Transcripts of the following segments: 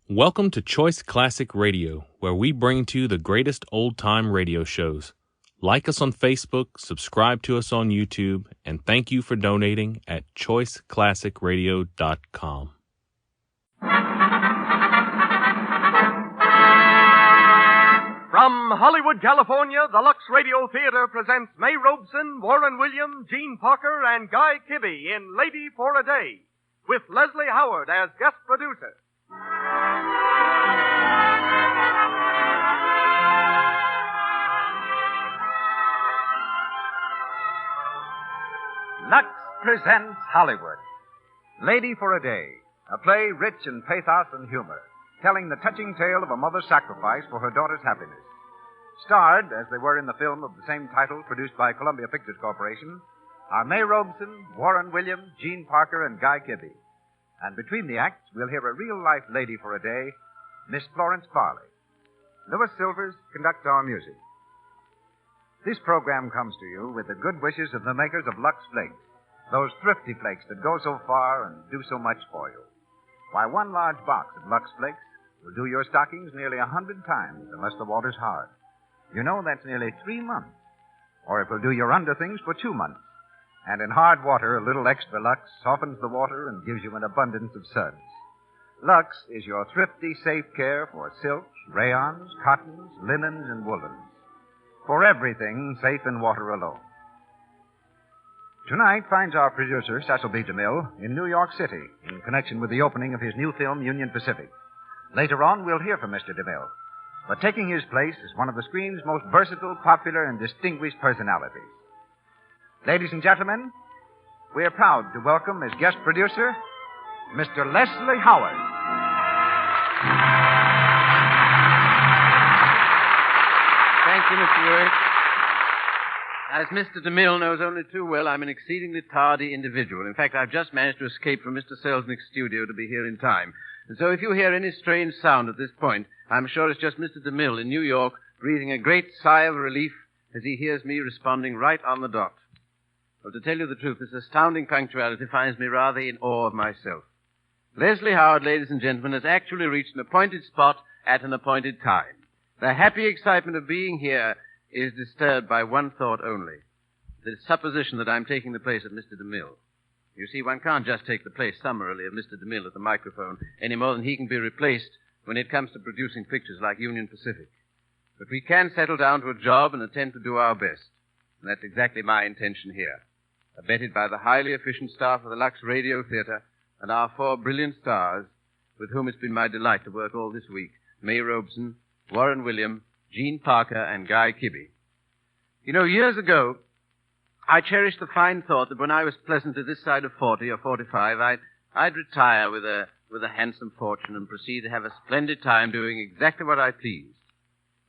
Welcome to Choice Classic Radio, where we bring to you the greatest old-time radio shows. Like us on Facebook, subscribe to us on YouTube, and thank you for donating at choiceclassicradio.com. From Hollywood, California, the Lux Radio Theater presents May Robeson, Warren Williams, Gene Parker, and Guy Kibbe in Lady for a Day, with Leslie Howard as guest producer. Lux presents Hollywood. Lady for a Day, a play rich in pathos and humor, telling the touching tale of a mother's sacrifice for her daughter's happiness. Starred, as they were in the film of the same title produced by Columbia Pictures Corporation, are May Robeson, Warren Williams, Gene Parker, and Guy Kibbe. And between the acts, we'll hear a real-life lady for a day, Miss Florence Farley. Louis Silvers conducts our music. This program comes to you with the good wishes of the makers of Lux Flakes, those thrifty flakes that go so far and do so much for you. Why, one large box of Lux Flakes will do your stockings nearly 100 times unless the water's hard. You know, that's nearly 3 months. Or it will do your underthings for 2 months. And in hard water, a little extra Lux softens the water and gives you an abundance of suds. Lux is your thrifty, safe care for silks, rayons, cottons, linens, and woolens. For everything safe in water alone. Tonight finds our producer, Cecil B. DeMille, in New York City in connection with the opening of his new film, Union Pacific. Later on, we'll hear from Mr. DeMille. But taking his place is one of the screen's most versatile, popular, and distinguished personalities. Ladies and gentlemen, we are proud to welcome as guest producer, Mr. Leslie Howard. Thank you, Mr. Ewing. As Mr. DeMille knows only too well, I'm an exceedingly tardy individual. In fact, I've just managed to escape from Mr. Selznick's studio to be here in time. And so if you hear any strange sound at this point, I'm sure it's just Mr. DeMille in New York breathing a great sigh of relief as he hears me responding right on the dot. Well, to tell you the truth, this astounding punctuality finds me rather in awe of myself. Leslie Howard, ladies and gentlemen, has actually reached an appointed spot at an appointed time. The happy excitement of being here is disturbed by one thought only, the supposition that I'm taking the place of Mr. DeMille. You see, one can't just take the place summarily of Mr. DeMille at the microphone any more than he can be replaced when it comes to producing pictures like Union Pacific. But we can settle down to a job and attempt to do our best. And that's exactly my intention here, abetted by the highly efficient staff of the Lux Radio Theater and our 4 brilliant stars with whom it's been my delight to work all this week, May Robeson, Warren Williams, Gene Parker, and Guy Kibbe. You know, years ago, I cherished the fine thought that when I was pleasantly this side of 40 or 45, I'd retire with a handsome fortune and proceed to have a splendid time doing exactly what I pleased.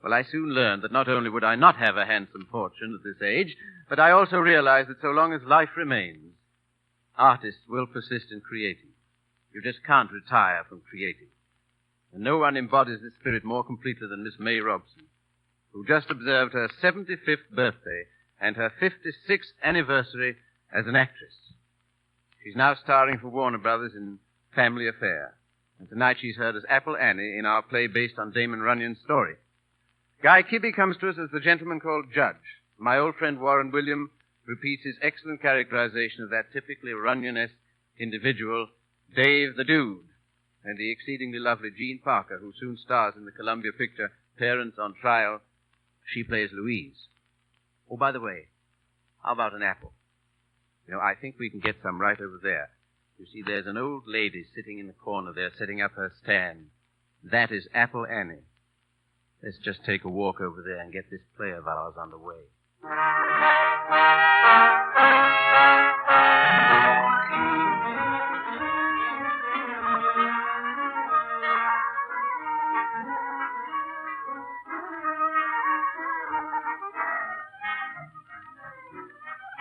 Well, I soon learned that not only would I not have a handsome fortune at this age, but I also realized that so long as life remains, artists will persist in creating. You just can't retire from creating. And no one embodies this spirit more completely than Miss May Robeson, who just observed her 75th birthday and her 56th anniversary as an actress. She's now starring for Warner Brothers in Family Affair, and tonight she's heard as Apple Annie in our play based on Damon Runyon's story. Guy Kibbe comes to us as the gentleman called Judge. My old friend Warren Williams repeats his excellent characterization of that typically Runyon-esque individual, Dave the Dude, and the exceedingly lovely Gene Parker, who soon stars in the Columbia picture Parents on Trial. She plays Louise. Oh, by the way, how about an apple? You know, I think we can get some right over there. You see, there's an old lady sitting in the corner there setting up her stand. That is Apple Annie. Let's just take a walk over there and get this play of ours underway.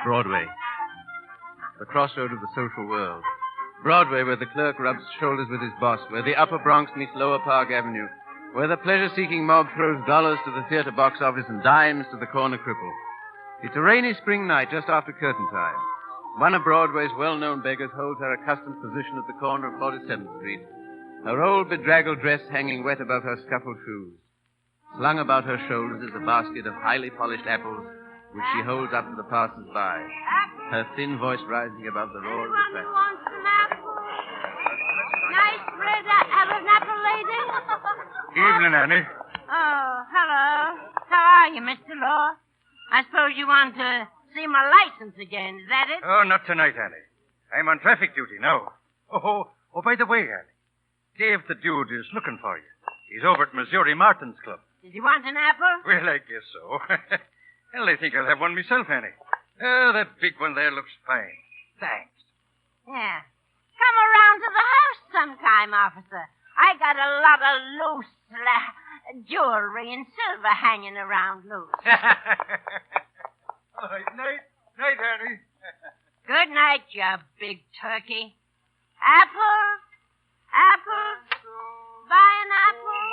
Broadway, the crossroad of the social world. Broadway, where the clerk rubs shoulders with his boss, where the Upper Bronx meets Lower Park Avenue, where the pleasure-seeking mob throws dollars to the theater box office and dimes to the corner cripple. It's a rainy spring night just after curtain time. One of Broadway's well-known beggars holds her accustomed position at the corner of 47th Street. her old bedraggled dress hanging wet above her scuffled shoes. Slung about her shoulders is a basket of highly polished apples, which she holds up to the passers-by, her thin voice rising above the roar of the traffic. Wants some apples? Nice red apple, lady. Evening, Annie. Oh, hello. How are you, Mr. Law? I suppose you want to see my license again. Is that it? Oh, not tonight, Annie. I'm on traffic duty now. Oh, by the way, Annie. Dave the dude is looking for you. He's over at Missouri Martin's Club. Did you want an apple? Well, I guess so. Hell, I think I'll have one myself, Annie. That big one there looks fine. Thanks. Yeah. Come around to the house sometime, officer. I got a lot of loose jewelry and silver hanging around loose. All right, night, Annie. Good night, you big turkey. Apples? Apples? Buy an apple?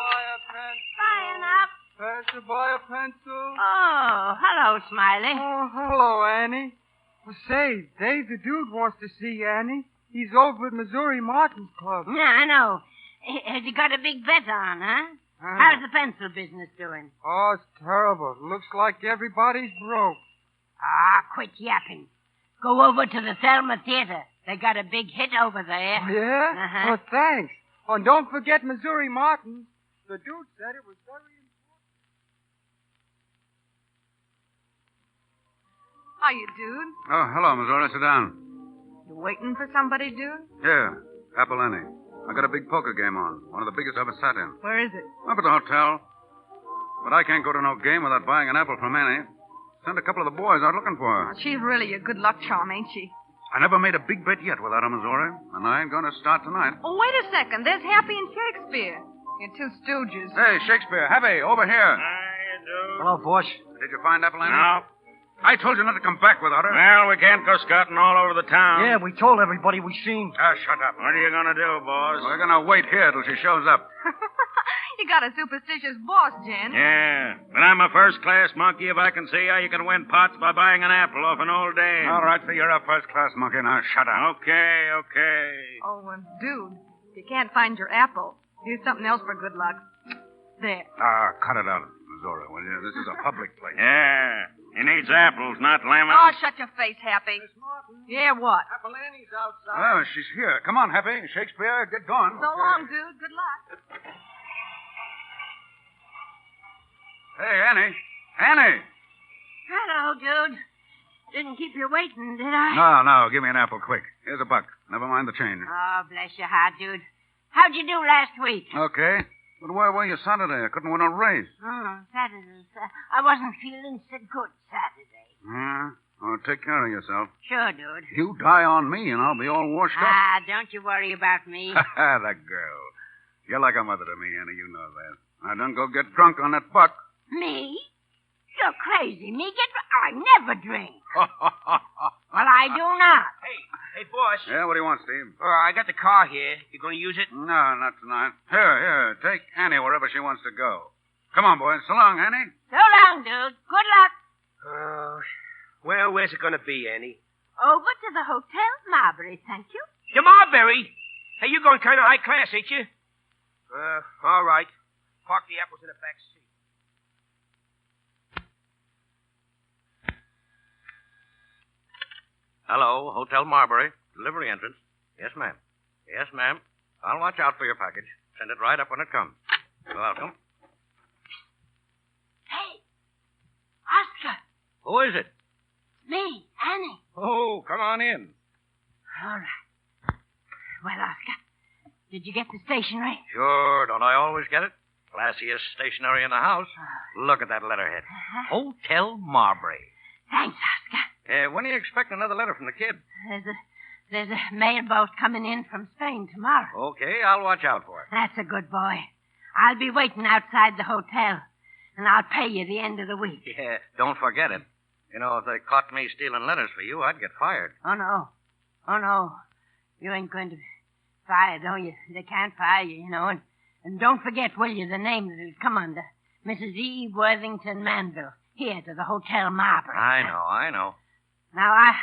Buy an apple? Pastor, buy a pencil. Oh, hello, Smiley. Oh, hello, Annie. Well, say, Dave the dude wants to see you, Annie. He's over at Missouri Martin's Club. Yeah, I know. Has he got a big bet on, huh? How's the pencil business doing? Oh, it's terrible. Looks like everybody's broke. Ah, quit yapping. Go over to the Thelma Theater. They got a big hit over there. Oh, yeah? Uh-huh. Oh, thanks. Oh, and don't forget Missouri Martin's. The dude said it was very important. Hiya, dude. Oh, hello, Missouri. Sit down. You waiting for somebody, dude? Yeah, Apple Annie. I got a big poker game on. One of the biggest I ever sat in. Where is it? Up at the hotel. But I can't go to no game without buying an apple from Annie. Send a couple of the boys out looking for her. She's really a good luck charm, ain't she? I never made a big bet yet without her, Missouri. And I ain't going to start tonight. Oh, wait a second. There's Happy and Shakespeare. Your two stooges. Hey, Shakespeare. Happy, over here. Hello, boss. Did you find Apple Annie? No. I told you not to come back without her. Well, we can't go scouting all over the town. Yeah, we told everybody we seen. Shut up. What are you going to do, boss? We're going to wait here till she shows up. You got a superstitious boss, Jen. Yeah, but I'm a first-class monkey if I can see how you can win pots by buying an apple off an old dame. All right, so you're a first-class monkey. Now shut up. Okay. Oh, dude, if you can't find your apple, use something else for good luck. There. Cut it out, Missouri, will you? This is a public place. Yeah, he needs apples, not lemons. Oh, shut your face, Happy. Yeah, what? Apple Annie's outside. Oh, she's here. Come on, Happy. Shakespeare, get going. So long, dude. Good luck. Hey, Annie. Annie! Hello, dude. Didn't keep you waiting, did I? No. Give me an apple quick. Here's a buck. Never mind the change. Oh, bless your heart, dude. How'd you do last week? Okay. But where were you Saturday? I couldn't win a race. Oh, Saturday. I wasn't feeling so good Saturday. Yeah? Well, take care of yourself. Sure, dude. You die on me, and I'll be all washed up. Don't you worry about me. That girl. You're like a mother to me, Annie. You know that. I don't go get drunk on that buck. Me? You're crazy. Me get... I never drink. Well, I do not. Hey, boss. Yeah, what do you want, Steve? I got the car here. You going to use it? No, not tonight. Here. Take Annie wherever she wants to go. Come on, boys. So long, Annie. So long, dude. Good luck. Well, where's it going to be, Annie? Over to the Hotel Marbury, thank you. The Marbury? Hey, you're going kind of high class, ain't you? All right. Park the apples in the back seat. Hello, Hotel Marbury. Delivery entrance. Yes, ma'am. Yes, ma'am. I'll watch out for your package. Send it right up when it comes. You're welcome. Hey, Oscar. Who is it? Me, Annie. Oh, come on in. All right. Well, Oscar, did you get the stationery? Sure, don't I always get it? Classiest stationery in the house. Look at that letterhead. Hotel Marbury. Thanks, Oscar. When do you expect another letter from the kid? There's a mailboat coming in from Spain tomorrow. Okay, I'll watch out for it. That's a good boy. I'll be waiting outside the hotel, and I'll pay you the end of the week. Yeah, don't forget it. You know, if they caught me stealing letters for you, I'd get fired. Oh, no. You ain't going to be fired, though. They can't fire you, you know. And don't forget, will you, the name that it'll come under. Mrs. E. Worthington Manville, here to the Hotel Marbury. I know. Now,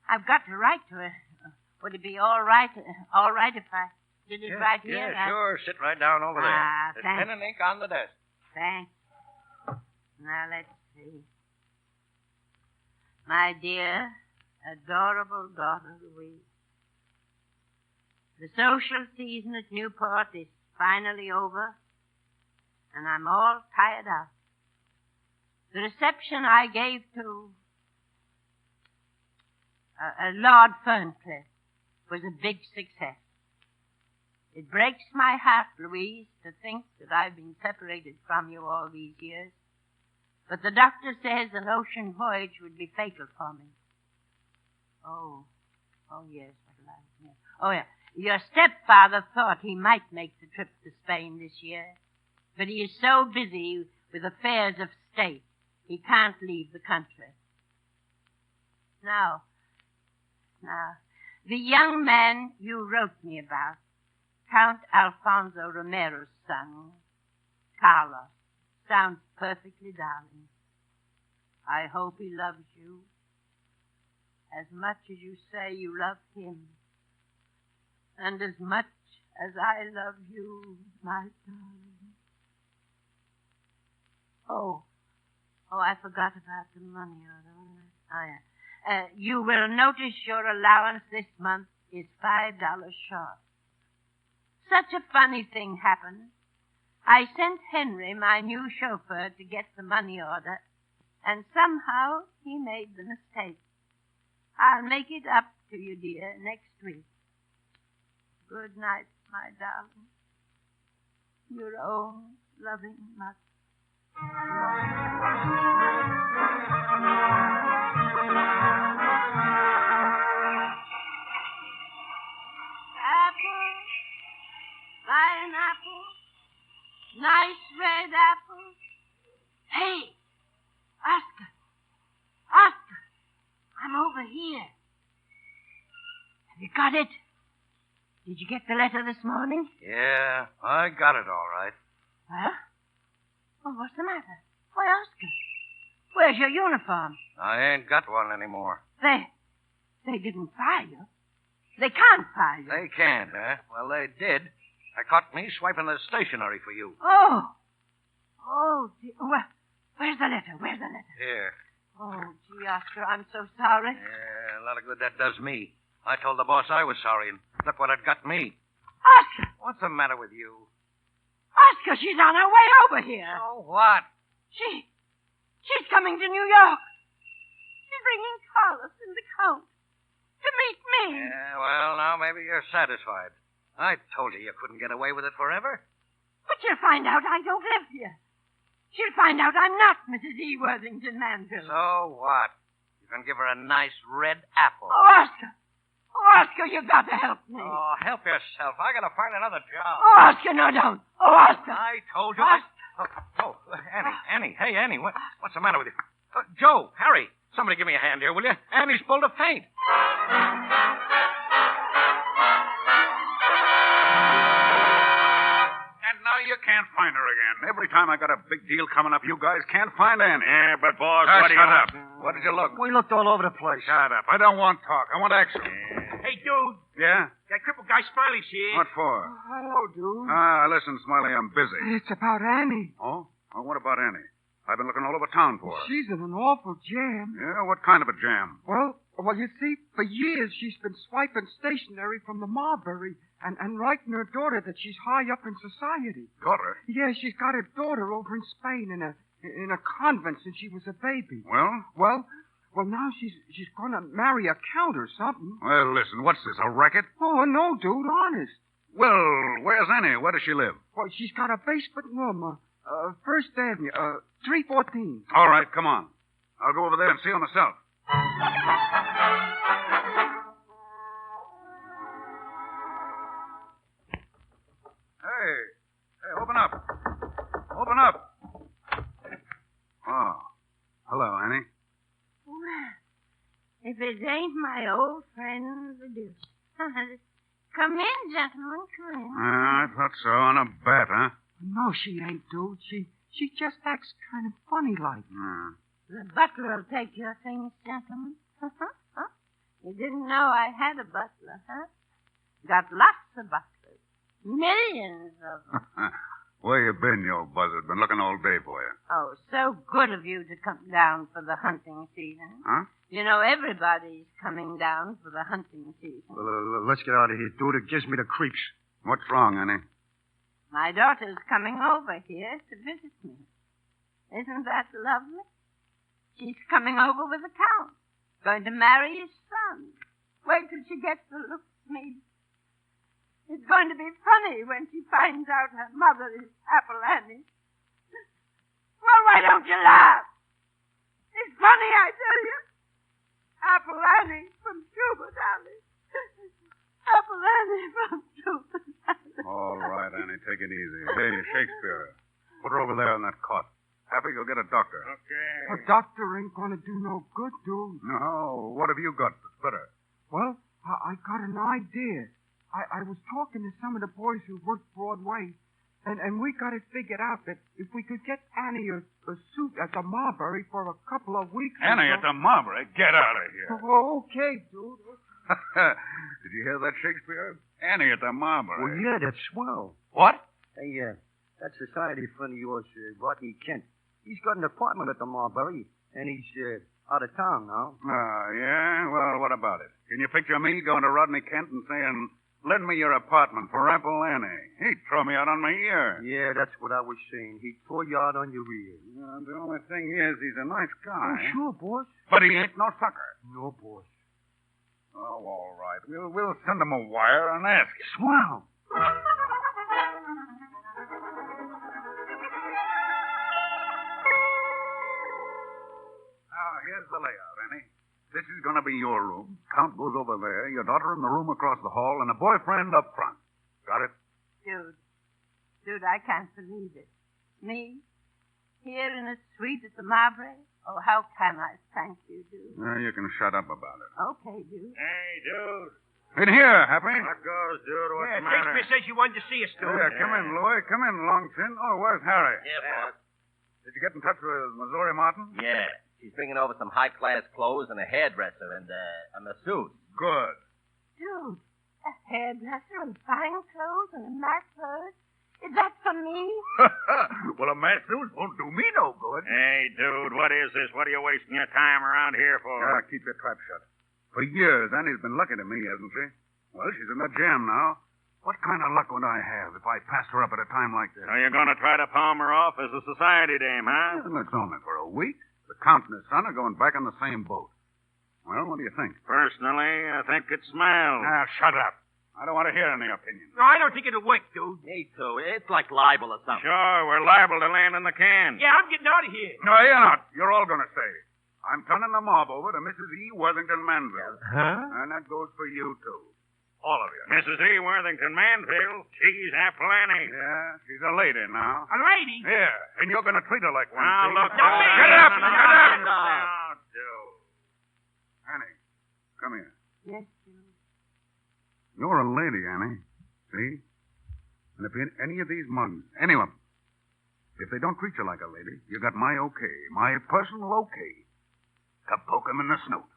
I've got to write to her. Would it be all right if I... Did it right here? Yeah, sure. Sit right down over there. There's Thanks. pen and ink on the desk. Thanks. Now, let's see. My dear, adorable daughter Louise, the social season at Newport is finally over, and I'm all tired out. The reception I gave to Lord Ferncliff was a big success. It breaks my heart, Louise, to think that I've been separated from you all these years. But the doctor says an ocean voyage would be fatal for me. Oh, yes. Oh, yeah. Your stepfather thought he might make the trip to Spain this year, but he is so busy with affairs of state, he can't leave the country. Now, the young man you wrote me about, Count Alfonso Romero's son, Carlos, sounds perfectly darling. I hope he loves you as much as you say you love him, and as much as I love you, my darling. Oh, I forgot about the money order. Oh, yeah. You will notice your allowance this month is $5 short. Such a funny thing happened. I sent Henry, my new chauffeur, to get the money order, and somehow he made the mistake. I'll make it up to you, dear, next week. Good night, my darling. Your own loving mother. Apple, buy an apple, nice red apple. Hey, Oscar, I'm over here. Have you got it? Did you get the letter this morning? Yeah, I got it all right. Huh? Well, what's the matter? Why, Oscar, where's your uniform? I ain't got one anymore. They didn't fire you. They can't fire you. They can't, huh? Well, they did. They caught me swiping the stationery for you. Oh, gee. Well, where's the letter? Here. Oh, gee, Oscar, I'm so sorry. Yeah, a lot of good that does me. I told the boss I was sorry, and look what it got me. Oscar! What's the matter with you? Oscar, she's on her way over here. Oh, what? She's coming to New York. She's bringing Carlos and the Count to meet me. Yeah, well, now maybe you're satisfied. I told you couldn't get away with it forever. But she'll find out I don't live here. She'll find out I'm not Mrs. E. Worthington Manville. So what? You can give her a nice red apple. Oh, Oscar, you've got to help me. Oh, help yourself. I gotta find another job. Oh, Oscar, no, don't. Oh, Oscar. I told you. Annie. Hey, Annie, what's the matter with you? Joe, Harry, somebody give me a hand here, will you? Annie's pulled a faint. And now you can't find her again. Every time I got a big deal coming up, you guys can't find Annie. Yeah, but, boss, Shut what do you... up. What did you look? We looked all over the place. Shut up. I don't want talk. I want action. Hey, dude, Yeah? that crippled guy Smiley's here. What for? Hello, dude. Listen, Smiley, I'm busy. It's about Annie. Oh? What about Annie? I've been looking all over town for her. She's in an awful jam. Yeah, what kind of a jam? Well, you see, for years she's been swiping stationery from the Marbury and writing her daughter that she's high up in society. Daughter? Yeah, she's got her daughter over in Spain in a convent since she was a baby. Well? Well, now she's gonna marry a count or something. Well, listen, what's this, a racket? Oh, no, dude, honest. Well, where's Annie? Where does she live? Well, she's got a basement room, First Avenue, 314. All right, come on. I'll go over there and see her myself. Hey, open up. Open up. Oh, hello, Annie. Well, if it ain't my old friend, the Deuce. Come in, gentlemen, come in. I thought so. On a bet, huh? No, she ain't, dude. She just acts kind of funny like. The butler will take your things, gentlemen. Huh? You didn't know I had a butler, huh? Got lots of butlers. Millions of them. Where you been, you old buzzard? Been looking all day for you. Oh, so good of you to come down for the hunting season. Huh? You know, everybody's coming down for the hunting season. Well, let's get out of here, dude. It gives me the creeps. What's wrong, Annie? My daughter's coming over here to visit me. Isn't that lovely? She's coming over with the Count. Going to marry his son. Wait till she gets to look at me. It's going to be funny when she finds out her mother is Apple Annie. Well, why don't you laugh? It's funny, I tell you. Apple Annie from Schubert Alley. Apple Annie from Schubert Alley. All right, Annie, take it easy. Hey, Shakespeare, put her over there in that cot. Happy, go get a doctor. A doctor ain't gonna do no good, dude. No, what have you got that's better? Well, I got an idea. I was talking to some of the boys who work Broadway, and we got it figured out that if we could get Annie a suit at the Marbury for a couple of weeks... Annie at the Marbury? Get out of here. Oh, okay, dude. Did you hear that, Shakespeare? Annie at the Marbury. Well, yeah, that's swell. What? Hey, that society friend of yours, Rodney Kent, he's got an apartment at the Marbury, and he's out of town now. Yeah? Well, what about it? Can you picture me going to Rodney Kent and saying, lend me your apartment for Apple Annie? He'd throw me out on my ear. Yeah, that's what I was saying. He'd throw you out on your ear. The only thing is, he's a nice guy. Oh, sure, boss. But he ain't no sucker. No, boss. Oh, all right. We'll send him a wire and ask him. Swell. Here's the layout, Annie. This is going to be your room. Count goes over there, your daughter in the room across the hall, and a boyfriend up front. Got it? Dude, I can't believe it. Me? Here in a suite at the Marbury? Oh, how can I thank you, dude? You can shut up about it. Okay, dude. Hey, dude. In here, Happy. What goes, dude? What's the matter? Shakespeare says you wanted to see us, dude. Yeah, come in, Louie. Come in, Longchin. Oh, where's Harry? Yeah, boss. Did you get in touch with Missouri Martin? Yeah. She's bringing over some high-class clothes and a hairdresser and a masseuse. Good. Dude, a hairdresser and fine clothes and a masseur. Is that for me? Well, a masseuse won't do me no good. Hey, dude, what is this? What are you wasting your time around here for? Keep your trap shut. For years, Annie's been lucky to me, hasn't she? Well, she's in the jam now. What kind of luck would I have if I passed her up at a time like this? So you're going to try to palm her off as a society dame, huh? Well, it's only for a week. The Count and his son are going back on the same boat. Well, what do you think? Personally, I think it smells. Shut up. I don't want to hear any opinion. No, I don't think it'll work, dude. Me too. It's like libel or something. Sure, we're liable to land in the can. Yeah, I'm getting out of here. No, you're not. You're all going to stay. I'm turning the mob over to Mrs. E. Worthington Manville. Huh? And that goes for you, too. All of you. Mrs. E. Worthington Manville, she's Apple Annie. Yeah, she's a lady now. A lady? Yeah, and you're going to treat her like one. Now, see? look. Shut up! Shut up! Now, dude. Annie, come here. Yes, dude. You're a lady, Annie. See? And if any of these mugs, any of them, if they don't treat you like a lady, you got my okay, my personal okay, to poke 'em in the snoot.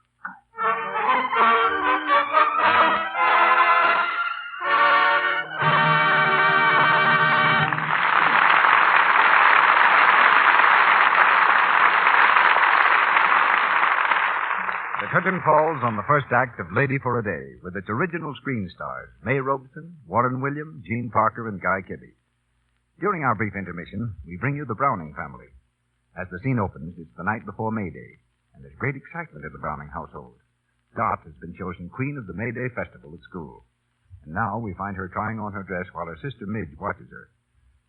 The curtain falls on the first act of Lady for a Day with its original screen stars, May Robeson, Warren Williams, Gene Parker, and Guy Kibbe. During our brief intermission, we bring you the Browning family. As the scene opens, it's the night before May Day, and there's great excitement in the Browning household. Dot has been chosen Queen of the May Day Festival at school, and now we find her trying on her dress while her sister Midge watches her.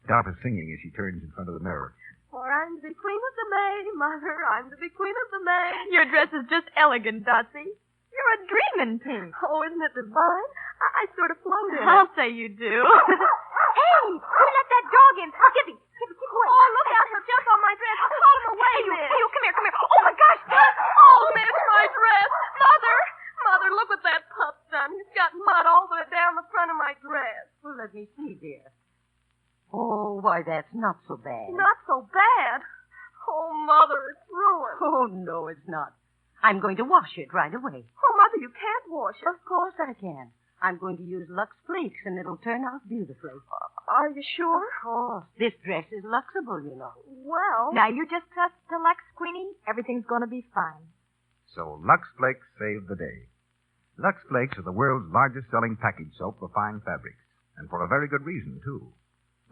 Dot is singing as she turns in front of the mirror. For I'm to be Queen of the May, Mother. I'm to be Queen of the May. Your dress is just elegant, Dotsie. You're a dreamin' pink. Oh, isn't it divine? I sort of float in it. I'll say you do. Hey, who let that dog in? Gibby, keep away. Oh, look out. He'll jump on my dress. Haul him away, Miss. Hey, come here. Oh, my gosh. Oh, Miss, my dress. Mother, look what that pup's done. He's got mud all the way down the front of my dress. Well, let me see, dear. Oh, why, that's not so bad. Not so bad. Oh, Mother, it's ruined. Oh, no, it's not. I'm going to wash it right away. Oh, Mother, you can't wash it. Of course I can. I'm going to use Lux Flakes, and it'll turn out beautifully. Are you sure? Of course. This dress is Luxable, you know. Well, now you just trust to Lux, Queenie. Everything's going to be fine. So Lux Flakes saved the day. Lux Flakes are the world's largest selling package soap for fine fabrics, and for a very good reason, too.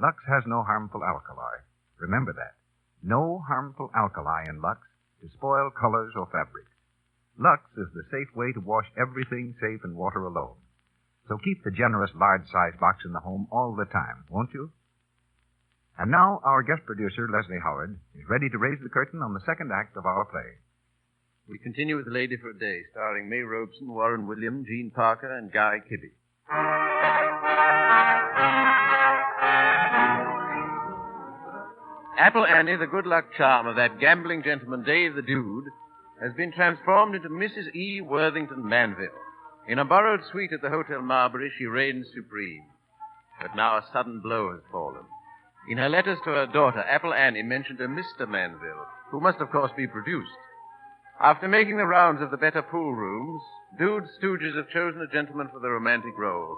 Lux has no harmful alkali. Remember that. No harmful alkali in Lux to spoil colors or fabrics. Lux is the safe way to wash everything safe in water alone. So keep the generous large-size box in the home all the time, won't you? And now our guest producer, Leslie Howard, is ready to raise the curtain on the second act of our play. We continue with Lady for a Day, starring May Robeson, Warren William, Gene Parker, and Guy Kibbe. Apple Annie, the good luck charm of that gambling gentleman, Dave the Dude, has been transformed into Mrs. E. Worthington Manville. In a borrowed suite at the Hotel Marbury, she reigns supreme. But now a sudden blow has fallen. In her letters to her daughter, Apple Annie mentioned a Mr. Manville, who must, of course, be produced. After making the rounds of the better pool rooms, Dude's stooges have chosen a gentleman for the romantic role.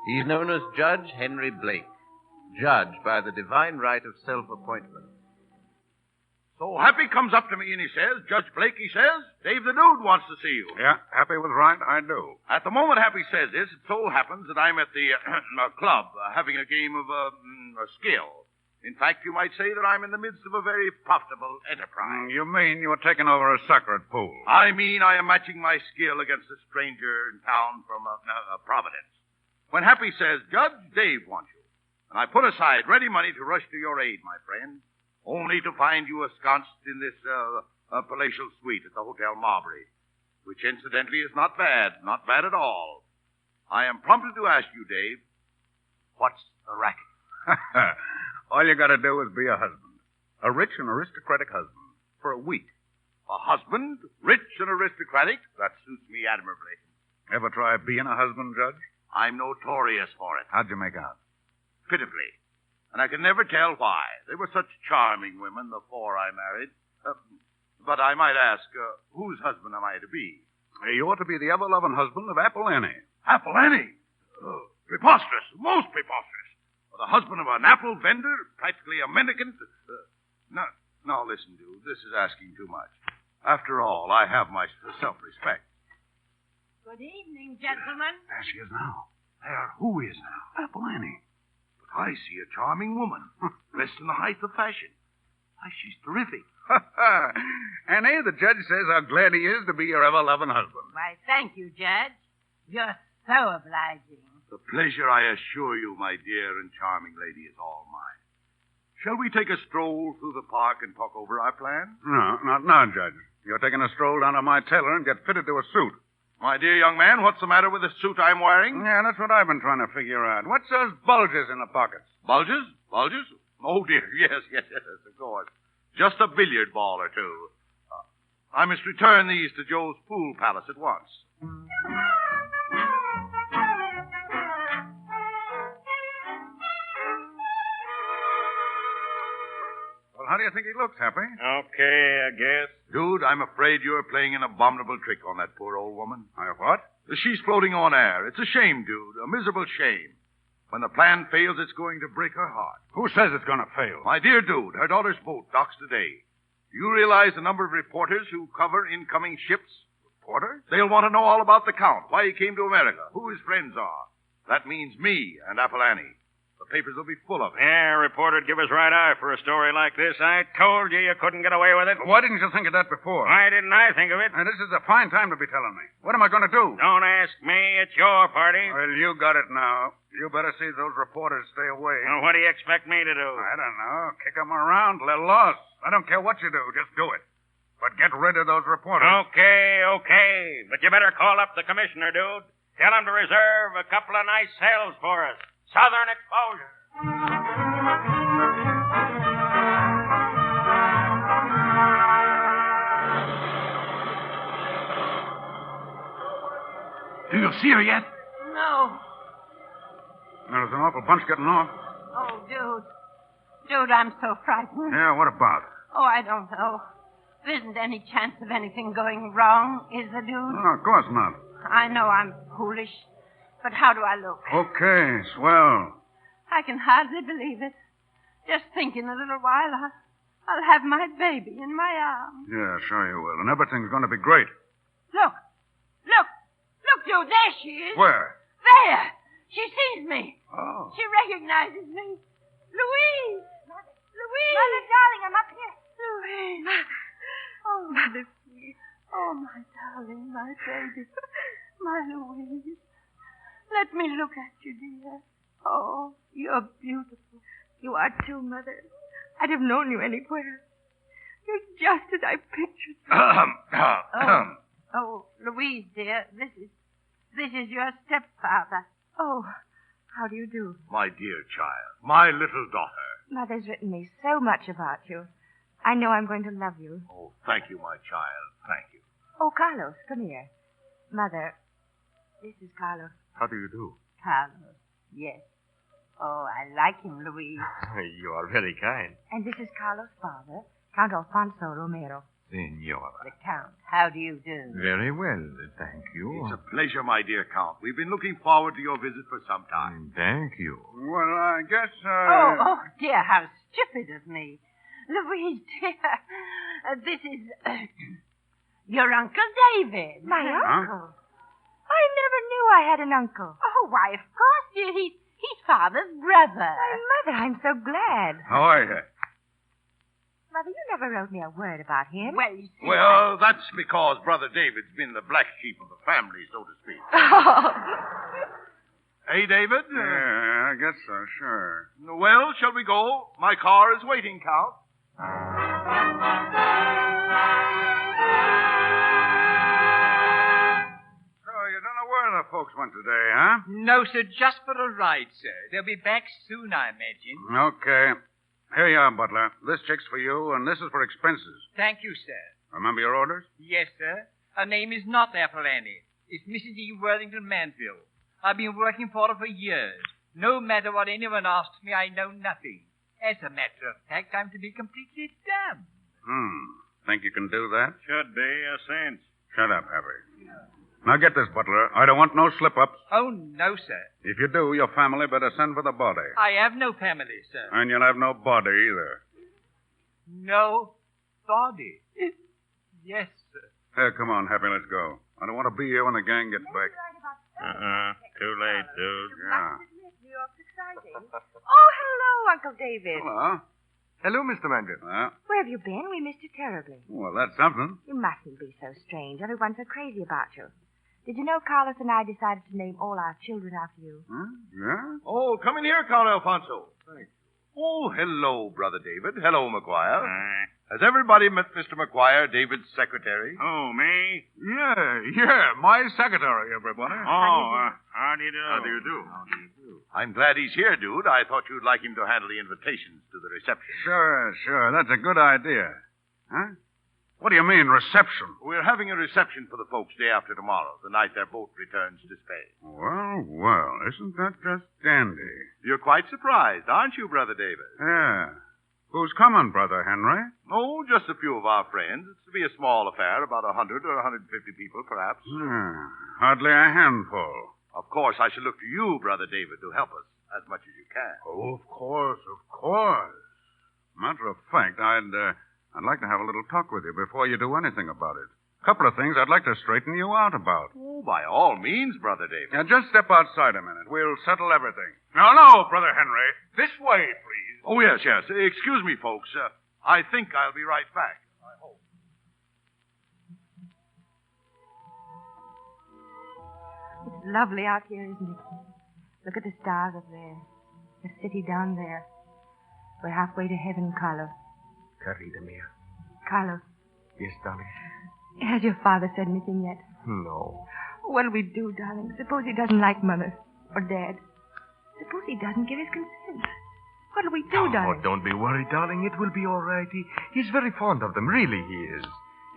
He's known as Judge Henry Blake, judge by the divine right of self-appointment. So Happy comes up to me and he says, Judge Blake, he says, Dave the Dude wants to see you. Yeah, Happy was right. I do. At the moment Happy says this, it so happens that I'm at the club having a game of skill. In fact, you might say that I'm in the midst of a very profitable enterprise. You mean you're taking over a sacred pool? I mean I am matching my skill against a stranger in town from Providence. When Happy says, Judge, Dave wants you. And I put aside ready money to rush to your aid, my friend, only to find you ensconced in this palatial suite at the Hotel Marbury, which incidentally is not bad at all. I am prompted to ask you, Dave, what's the racket? All you got to do is be a husband. A rich and aristocratic husband. For a week. A husband? Rich and aristocratic? That suits me admirably. Ever try being a husband, Judge? I'm notorious for it. How'd you make out? Pitifully. And I can never tell why. They were such charming women, the four I married. But I might ask, whose husband am I to be? You ought to be the ever-loving husband of Apple Annie. Apple Annie? Preposterous. Most preposterous. For the husband of an apple vendor, practically a mendicant. Now listen, dude, this is asking too much. After all, I have my self-respect. Good evening, gentlemen. There she is now. There, who is now? Apple Annie. I see a charming woman, dressed in the height of fashion. Why, she's terrific. Annie, the judge says how glad he is to be your ever-loving husband. Why, thank you, Judge. You're so obliging. The pleasure, I assure you, my dear and charming lady, is all mine. Shall we take a stroll through the park and talk over our plan? No, not now, Judge. You're taking a stroll down to my tailor and get fitted to a suit. My dear young man, what's the matter with the suit I'm wearing? Yeah, that's what I've been trying to figure out. What's those bulges in the pockets? Bulges? Bulges? Oh, dear, yes, of course. Just a billiard ball or two. I must return these to Joe's pool palace at once. Well, how do you think he looks, Happy? Okay, I guess. Dude, I'm afraid you're playing an abominable trick on that poor old woman. What? She's floating on air. It's a shame, dude. A miserable shame. When the plan fails, it's going to break her heart. Who says it's going to fail? My dear dude, her daughter's boat docks today. Do you realize the number of reporters who cover incoming ships? Reporters? They'll want to know all about the Count, why he came to America, who his friends are. That means me and Apple Annie. The papers will be full of it. Yeah, reporter'd give us right eye for a story like this. I told you couldn't get away with it. Why didn't you think of that before? Why didn't I think of it? Now, this is a fine time to be telling me. What am I going to do? Don't ask me. It's your party. Well, you got it now. You better see those reporters stay away. Well, what do you expect me to do? I don't know. Kick them around, let loose. I don't care what you do. Just do it. But get rid of those reporters. Okay. But you better call up the commissioner, dude. Tell him to reserve a couple of nice sails for us. Southern exposure. Do you see her yet? No. There's an awful bunch getting off. Oh, dude. Dude, I'm so frightened. Yeah, what about? Oh, I don't know. There isn't any chance of anything going wrong, is there, dude? No, of course not. I know I'm foolish, But how do I look? Okay, swell. I can hardly believe it. Just think in a little while I'll have my baby in my arms. Yeah, sure you will. And everything's going to be great. Look, dude, there she is. Where? There. She sees me. Oh. She recognizes me. Louise. Louise. Mother, darling, I'm up here. Louise. Oh, Mother, sweet. Oh, my darling, my baby. My Louise. Let me look at you, dear. Oh, you're beautiful. You are too, Mother. I'd have known you anywhere. You're just as I pictured you. Oh, Louise, dear, this is your stepfather. Oh, how do you do? My dear child, my little daughter. Mother's written me so much about you. I know I'm going to love you. Oh, thank you, my child. Thank you. Oh, Carlos, come here. Mother, this is Carlos. How do you do? Carlos, yes. Oh, I like him, Louise. You are very kind. And this is Carlos' father, Count Alfonso Romero. Senora. The Count, how do you do? Very well, thank you. It's a pleasure, my dear Count. We've been looking forward to your visit for some time. Thank you. Well, I guess, Oh, dear, how stupid of me. Louise, dear, this is your Uncle David. My uncle? I never knew I had an uncle. Oh, why, of course, dear. He's Father's brother. My Mother, I'm so glad. How are you? Mother, you never wrote me a word about him. Well, you see... Well, that's because Brother David's been the black sheep of the family, so to speak. Hey, David? Yeah, I guess so, sure. Well, shall we go? My car is waiting, Count. So, you don't know where the folks went today, huh? No, sir, just for a ride, sir. They'll be back soon, I imagine. Okay. Here you are, Butler. This check's for you, and this is for expenses. Thank you, sir. Remember your orders? Yes, sir. Her name is not Apple Annie. It's Mrs. E. Worthington Manville. I've been working for her for years. No matter what anyone asks me, I know nothing. As a matter of fact, I'm to be completely dumb. Think you can do that? Should be a cinch. Shut up, Harry. Now get this, Butler. I don't want no slip-ups. Oh, no, sir. If you do, your family better send for the body. I have no family, sir. And you'll have no body either. No body. Yes, sir. Here, come on, Happy, let's go. I don't want to be here when the gang gets back. Too late, dude. Yeah. Oh, hello, Uncle David. Hello. Hello, Mr. Manville. Where have you been? We missed you terribly. Well, that's something. You mustn't be so strange. Everyone's so crazy about you. Did you know Carlos and I decided to name all our children after you? Huh? Yeah? Oh, come in here, Count Alfonso. Thanks. Oh, hello, Brother David. Hello, McGuire. Has everybody met Mr. McGuire, David's secretary? Oh, me? Yeah, my secretary, everybody. Oh, how do you do? How do you do? How do you do? I'm glad he's here, dude. I thought you'd like him to handle the invitations to the reception. Sure. That's a good idea. Huh? What do you mean, reception? We're having a reception for the folks day after tomorrow, the night their boat returns to Spain. Well, isn't that just dandy? You're quite surprised, aren't you, Brother David? Yeah. Who's coming, Brother Henry? Oh, just a few of our friends. It's to be a small affair, about 100 or 150 people, perhaps. Hardly a handful. Of course, I shall look to you, Brother David, to help us as much as you can. Oh, of course. Matter of fact, I'd like to have a little talk with you before you do anything about it. A couple of things I'd like to straighten you out about. Oh, by all means, Brother David. Now, just step outside a minute. We'll settle everything. No, Brother Henry. This way, please. Oh, yes. Excuse me, folks. I think I'll be right back. I hope. It's lovely out here, isn't it? Look at the stars up there. The city down there. We're halfway to heaven, Carlos. Querida mía. Carlos, Yes, darling. has your father said anything yet? No. What'll we do, darling? Suppose he doesn't like Mother or Dad. Suppose he doesn't give his consent. What'll we do, darling? Oh, don't be worried, darling. It will be all right. He's very fond of them. Really, he is.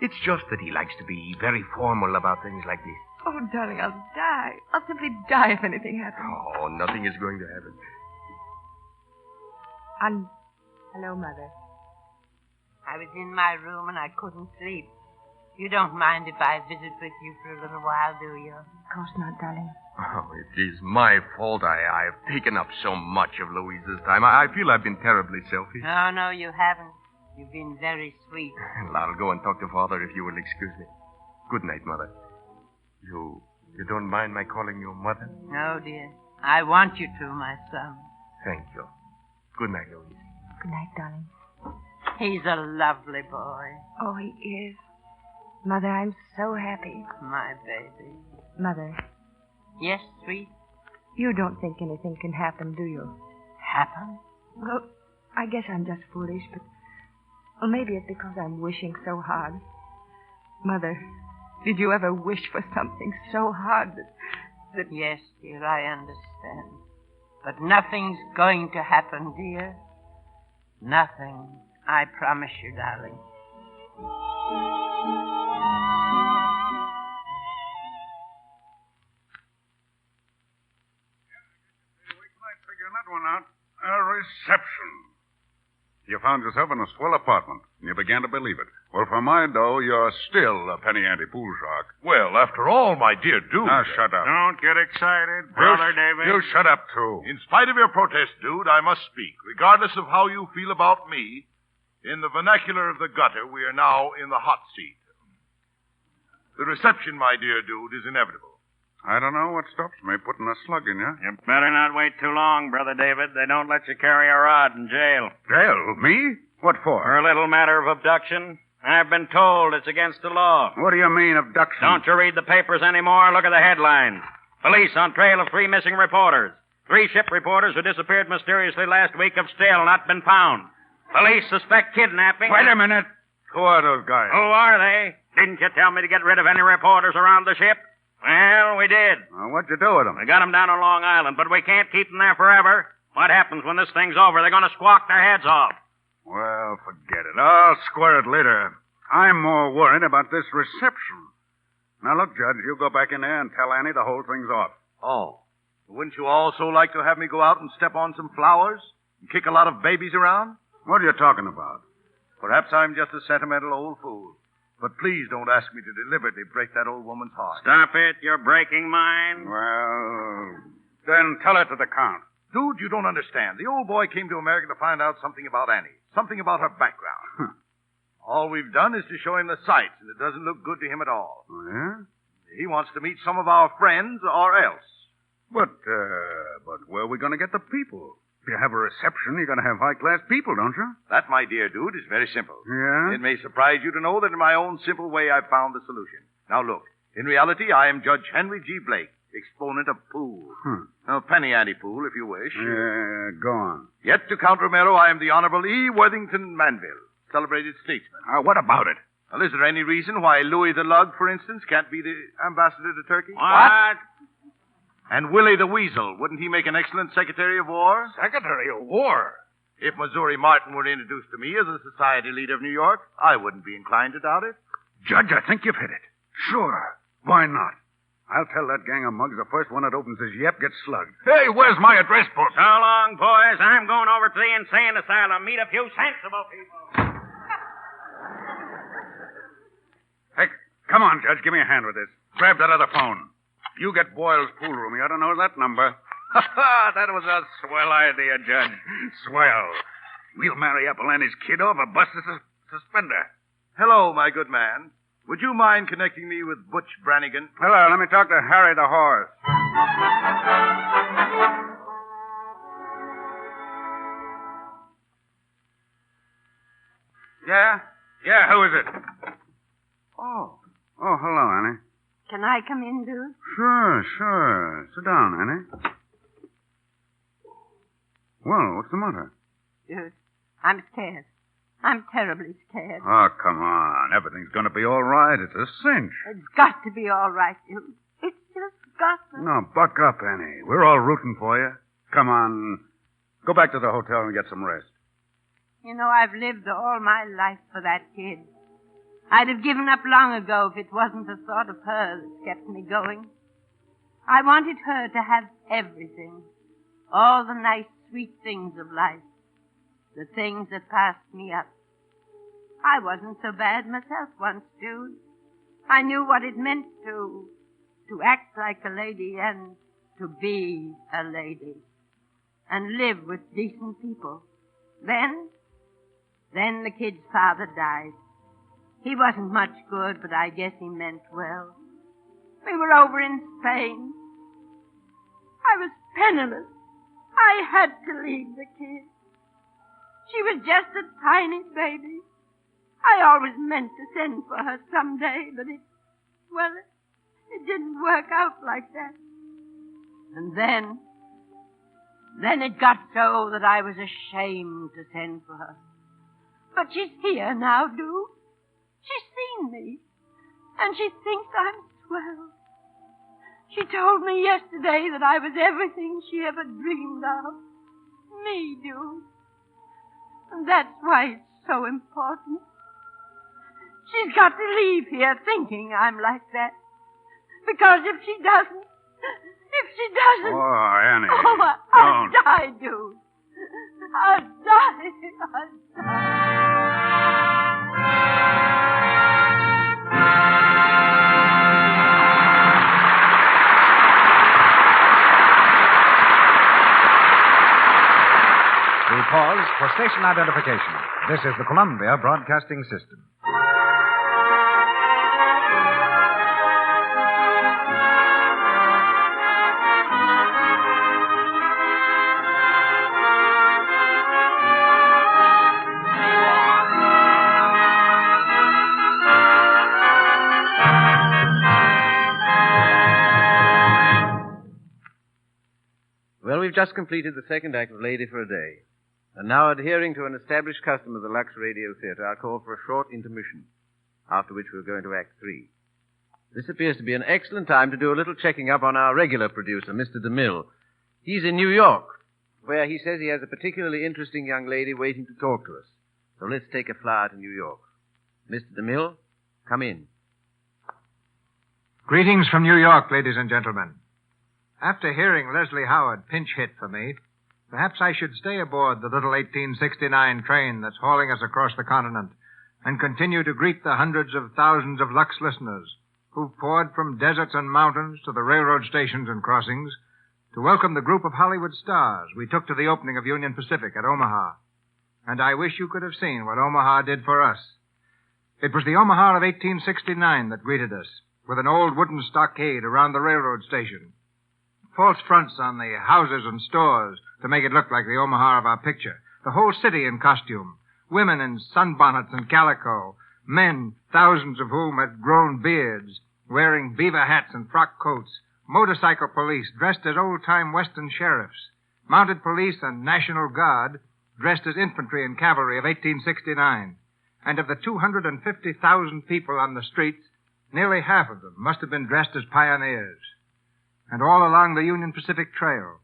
It's just that he likes to be very formal about things like this. Oh, darling, I'll die. I'll simply die if anything happens. Oh, nothing is going to happen. Hello, Mother. I was in my room and I couldn't sleep. You don't mind if I visit with you for a little while, do you? course not, darling. Oh, it is my fault. I've taken up so much of Louise's time. I feel I've been terribly selfish. Oh, no, you haven't. You've been very sweet. Well, I'll go and talk to Father if you will excuse me. Good night, Mother. You don't mind my calling you Mother? No, dear. I want you to, my son. Thank you. Good night, Louise. Good night, darling. He's a lovely boy. Oh, he is. Mother, I'm so happy. My baby. Mother. Yes, sweet? You don't think anything can happen, do you? Happen? Well, I guess I'm just foolish, but... Well, maybe it's because I'm wishing so hard. Mother, did you ever wish for something so hard that... Yes, dear, I understand. But nothing's going to happen, dear. Nothing. I promise you, darling. Figure that one out. A reception. You found yourself in a swell apartment, and you began to believe it. Well, for my dough, you're still a penny ante pool shark. Well, after all, my dear dude. Now, shut up. Don't get excited, Brother David. You shut up, too. In spite of your protest, dude, I must speak. Regardless of how you feel about me, in the vernacular of the gutter, we are now in the hot seat. The reception, my dear dude, is inevitable. I don't know what stops me putting a slug in you. You better not wait too long, Brother David. They don't let you carry a rod in jail. Jail? Me? What for? For a little matter of abduction. I've been told it's against the law. What do you mean, abduction? Don't you read the papers anymore? Look at the headlines. Police on trail of 3 missing reporters. 3 ship reporters who disappeared mysteriously last week have still not been found. Police suspect kidnapping. Wait a minute. Who are those guys? Who are they? Didn't you tell me to get rid of any reporters around the ship? Well, we did. What'd you do with them? We got them down on Long Island, but we can't keep them there forever. What happens when this thing's over? They're going to squawk their heads off. Well, forget it. I'll square it later. I'm more worried about this reception. Now, look, Judge, you go back in there and tell Annie the whole thing's off. Oh. Wouldn't you also like to have me go out and step on some flowers? And kick a lot of babies around? What are you talking about? Perhaps I'm just a sentimental old fool. But please don't ask me to deliberately break that old woman's heart. Stop it. You're breaking mine. Well, then tell it to the Count. Dude, you don't understand. The old boy came to America to find out something about Annie. Something about her background. All we've done is to show him the sights, and it doesn't look good to him at all. Oh, yeah? He wants to meet some of our friends or else. But where are we going to get the people? If you have a reception, you're going to have high-class people, don't you? That, my dear dude, is very simple. Yeah? It may surprise you to know that in my own simple way I've found the solution. Now, look. In reality, I am Judge Henry G. Blake, exponent of pool. Now, penny ante pool, if you wish. Yeah, go on. Yet, to Count Romero, I am the Honorable E. Worthington Manville, celebrated statesman. What about it? Well, is there any reason why Louis the Lug, for instance, can't be the ambassador to Turkey? What? And Willie the Weasel, wouldn't he make an excellent Secretary of War? Secretary of War? If Missouri Martin were introduced to me as a society leader of New York, I wouldn't be inclined to doubt it. Judge, I think you've hit it. Sure. Why not? I'll tell that gang of mugs the first one that opens his yep gets slugged. Hey, where's my address book? So long, boys. I'm going over to the insane asylum, meet a few sensible people. Hey, come on, Judge. Give me a hand with this. Grab that other phone. You get Boyle's pool room. You ought to know that number. That was a swell idea, Judge. Swell. We'll marry Apollonie's kid off a bust a suspender. Hello, my good man. Would you mind connecting me with Butch Brannigan? Hello, let me talk to Harry the horse. Yeah? Yeah, who is it? Oh, hello, Annie. Can I come in, dude? Sure. Sit down, Annie. Well, what's the matter? Dude, I'm scared. I'm terribly scared. Oh, come on. Everything's going to be all right. It's a cinch. It's got to be all right, dude. It's just got to. No, buck up, Annie. We're all rooting for you. Come on. Go back to the hotel and get some rest. You know, I've lived all my life for that kid. I'd have given up long ago if it wasn't the thought of her that kept me going. I wanted her to have everything. All the nice, sweet things of life. The things that passed me up. I wasn't so bad myself once, dude. I knew what it meant to to act like a lady and to be a lady and live with decent people. Then the kid's father died. He wasn't much good, but I guess he meant well. We were over in Spain. I was penniless. I had to leave the kid. She was just a tiny baby. I always meant to send for her someday, but it didn't work out like that. And then it got so that I was ashamed to send for her. But she's here now, Duke. She's seen me, and she thinks I'm swell. She told me yesterday that I was everything she ever dreamed of. Me, Duke. And that's why it's so important. She's got to leave here thinking I'm like that. Because if she doesn't... Oh, Annie. Oh, I'll die, dude. I'll die. We pause for station identification. This is the Columbia Broadcasting System. Well, we've just completed the second act of Lady for a Day. And now, adhering to an established custom of the Lux Radio Theater, I'll call for a short intermission, after which we'll go into Act 3. This appears to be an excellent time to do a little checking up on our regular producer, Mr. DeMille. He's in New York, where he says he has a particularly interesting young lady waiting to talk to us. So let's take a flyer to New York. Mr. DeMille, come in. Greetings from New York, ladies and gentlemen. After hearing Leslie Howard pinch hit for me, perhaps I should stay aboard the little 1869 train that's hauling us across the continent and continue to greet the hundreds of thousands of Lux listeners who've poured from deserts and mountains to the railroad stations and crossings to welcome the group of Hollywood stars we took to the opening of Union Pacific at Omaha. And I wish you could have seen what Omaha did for us. It was the Omaha of 1869 that greeted us, with an old wooden stockade around the railroad station, false fronts on the houses and stores to make it look like the Omaha of our picture, the whole city in costume, women in sunbonnets and calico, men, thousands of whom had grown beards, wearing beaver hats and frock coats, motorcycle police dressed as old-time Western sheriffs, mounted police and National Guard dressed as infantry and cavalry of 1869. And of the 250,000 people on the streets, nearly half of them must have been dressed as pioneers. And all along the Union Pacific Trail,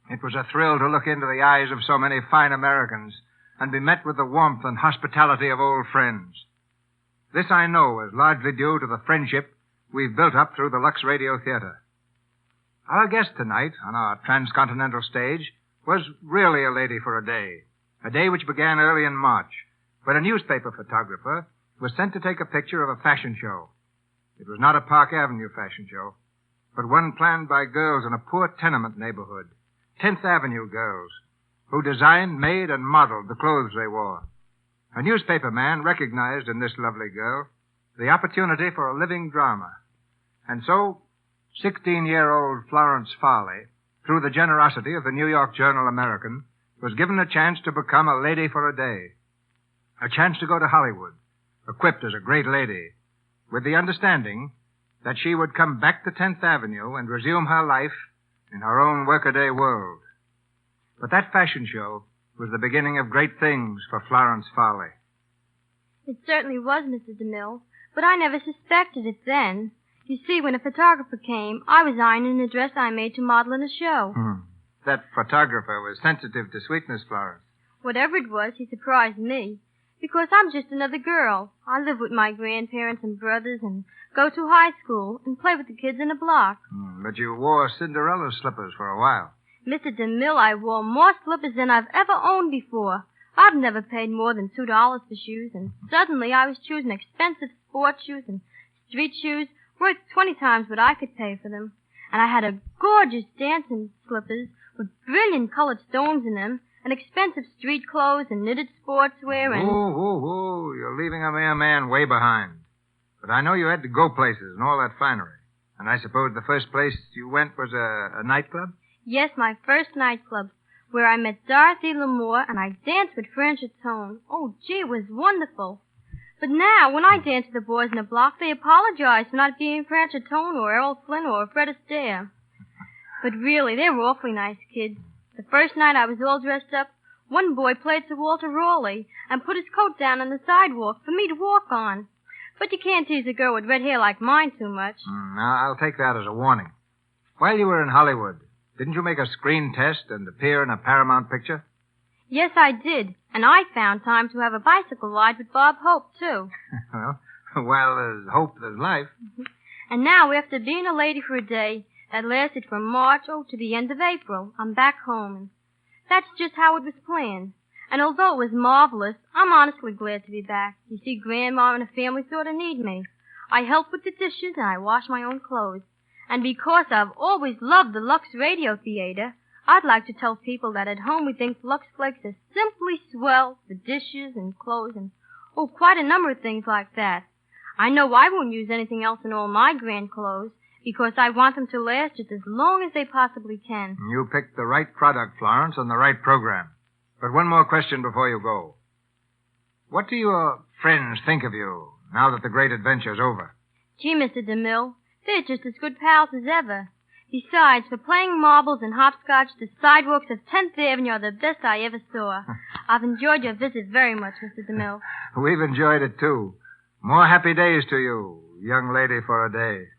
it was a thrill to look into the eyes of so many fine Americans and be met with the warmth and hospitality of old friends. This I know is largely due to the friendship we've built up through the Lux Radio Theater. Our guest tonight on our transcontinental stage was really a lady for a day which began early in March, when a newspaper photographer was sent to take a picture of a fashion show. It was not a Park Avenue fashion show, but one planned by girls in a poor tenement neighborhood, 10th Avenue girls, who designed, made, and modeled the clothes they wore. A newspaper man recognized in this lovely girl the opportunity for a living drama. And so, 16-year-old Florence Farley, through the generosity of the New York Journal-American, was given a chance to become a lady for a day. A chance to go to Hollywood, equipped as a great lady, with the understanding that she would come back to 10th Avenue and resume her life in her own workaday world. But that fashion show was the beginning of great things for Florence Farley. It certainly was, Mrs. DeMille, but I never suspected it then. You see, when a photographer came, I was ironing a dress I made to model in a show. That photographer was sensitive to sweetness, Florence. Whatever it was, he surprised me. Because I'm just another girl. I live with my grandparents and brothers and go to high school and play with the kids in a block. But you wore Cinderella slippers for a while. Mr. DeMille, I wore more slippers than I've ever owned before. I've never paid more than $2 for shoes, and suddenly I was choosing expensive sport shoes and street shoes worth 20 times what I could pay for them. And I had a gorgeous dancing slippers with brilliant colored stones in them, and expensive street clothes and knitted sportswear and... Oh, you're leaving a mere man way behind. But I know you had to go places and all that finery. And I suppose the first place you went was a nightclub? Yes, my first nightclub, where I met Dorothy L'Amour, and I danced with Franchetone. Oh, gee, it was wonderful. But now, when I dance with the boys in the block, they apologize for not being Franchetone or Errol Flynn or Fred Astaire. But really, they were awfully nice kids. The first night I was all dressed up, one boy played Sir Walter Raleigh and put his coat down on the sidewalk for me to walk on. But you can't tease a girl with red hair like mine too much. Now, I'll take that as a warning. While you were in Hollywood, didn't you make a screen test and appear in a Paramount picture? Yes, I did. And I found time to have a bicycle ride with Bob Hope, too. Well, while there's hope, there's life. And now, after being a lady for a day, that lasted from March, to the end of April, I'm back home. And that's just how it was planned. And although it was marvelous, I'm honestly glad to be back. You see, Grandma and the family sort of need me. I help with the dishes and I wash my own clothes. And because I've always loved the Lux Radio Theater, I'd like to tell people that at home we think Lux Flakes are simply swell for dishes and clothes and, quite a number of things like that. I know I won't use anything else in all my grand clothes because I want them to last just as long as they possibly can. You picked the right product, Florence, and the right program. But one more question before you go. What do your friends think of you now that the great adventure's over? Gee, Mr. DeMille, they're just as good pals as ever. Besides, for playing marbles and hopscotch, the sidewalks of 10th Avenue are the best I ever saw. I've enjoyed your visit very much, Mr. DeMille. We've enjoyed it, too. More happy days to you, young lady for a day.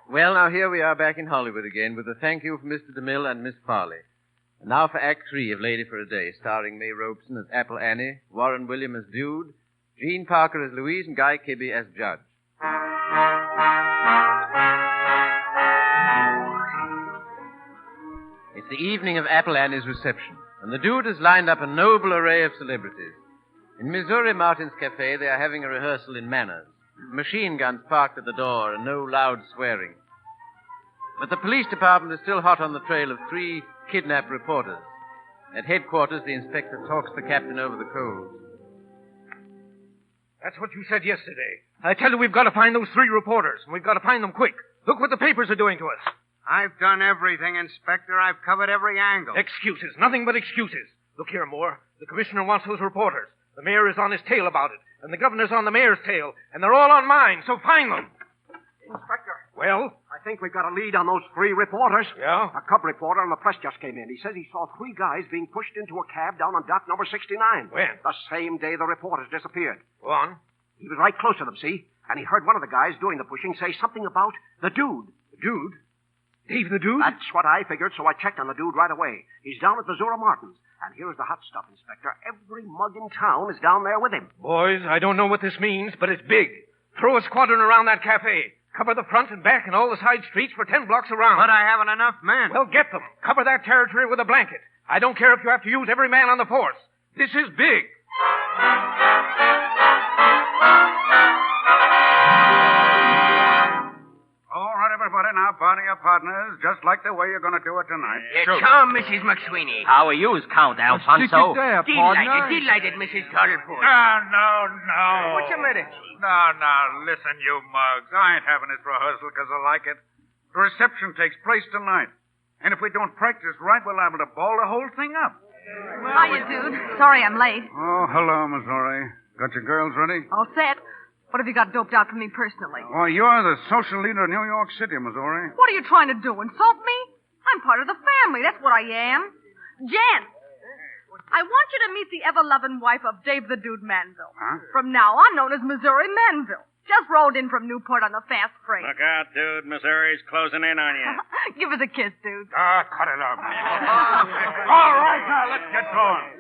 Well, now here we are back in Hollywood again with a thank you from Mr. DeMille and Miss Farley. And now for Act 3 of Lady for a Day, starring May Robeson as Apple Annie, Warren William as Dude, Gene Parker as Louise, and Guy Kibbe as Judge. It's the evening of Apple Annie's reception, and the Dude has lined up a noble array of celebrities. In Missouri Martin's Cafe, they are having a rehearsal in manners. Machine guns parked at the door and no loud swearing. But the police department is still hot on the trail of 3 kidnapped reporters. At headquarters, the inspector talks the captain over the coals. That's what you said yesterday. I tell you, we've got to find those 3 reporters, and we've got to find them quick. Look what the papers are doing to us. I've done everything, Inspector. I've covered every angle. Excuses. Nothing but excuses. Look here, Moore. The commissioner wants those reporters. The mayor is on his tail about it, and the governor's on the mayor's tail, and they're all on mine, so find them. Inspector. Well? I think we've got a lead on those 3 reporters. Yeah? A cub reporter on the press just came in. He says he saw 3 guys being pushed into a cab down on dock number 69. When? The same day the reporters disappeared. Go on. He was right close to them, see? And he heard one of the guys doing the pushing say something about the Dude. The Dude? Dave the Dude? That's what I figured, so I checked on the Dude right away. He's down at Missouri Martin's. And here's the hot stuff, Inspector. Every mug in town is down there with him. Boys, I don't know what this means, but it's big. Throw a squadron around that cafe. Cover the front and back and all the side streets for 10 blocks around. But I haven't enough men. Well, get them. Cover that territory with a blanket. I don't care if you have to use every man on the force. This is big. All right, everybody, now party your partners, just like the way you're going to do it tonight. Chum, Mrs. McSweeney. How are you, Count Alfonso? Delighted, Mrs. Tuttlefoot. No. What's the matter? No, listen, you mugs. I ain't having this rehearsal because I like it. The reception takes place tonight. And if we don't practice right, we're liable to ball the whole thing up. Hiya, Dude. Sorry I'm late. Oh, hello, Missouri. Got your girls ready? All set. What have you got doped out for me personally? Why, you're the social leader of New York City, Missouri. What are you trying to do, insult me? I'm part of the family, that's what I am. Jan, I want you to meet the ever-loving wife of Dave the Dude Manville. Huh? From now on, known as Missouri Manville. Just rolled in from Newport on the fast freight. Look out, dude. Missouri's closing in on you. Give us a kiss, Dude. Cut it out. All right, now, let's get going.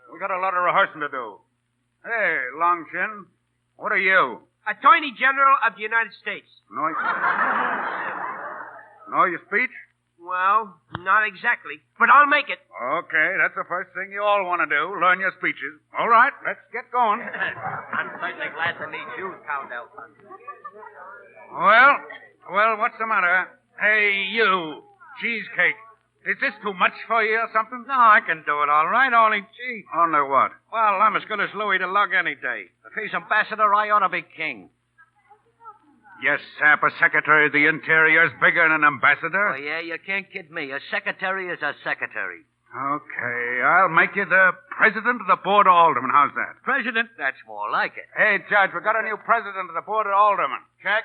We got a lot of rehearsing to do. Hey, Longchin, what are you? Attorney General of the United States. Know your speech? Well, not exactly, but I'll make it. Okay, that's the first thing you all want to do. Learn your speeches. All right, let's get going. I'm certainly glad to meet you, Count Alfonso. Well, what's the matter? Hey, you, cheesecake. Is this too much for you or something? No, I can do it all right, only gee. Only what? Well, I'm as good as Louis the Lug any day. If he's ambassador, I ought to be king. Yes, sap, a secretary of the interior is bigger than an ambassador. Oh, yeah, you can't kid me. A secretary is a secretary. Okay, I'll make you the president of the Board of Aldermen. How's that? President? That's more like it. Hey, Judge, we got a new president of the Board of Aldermen. Check.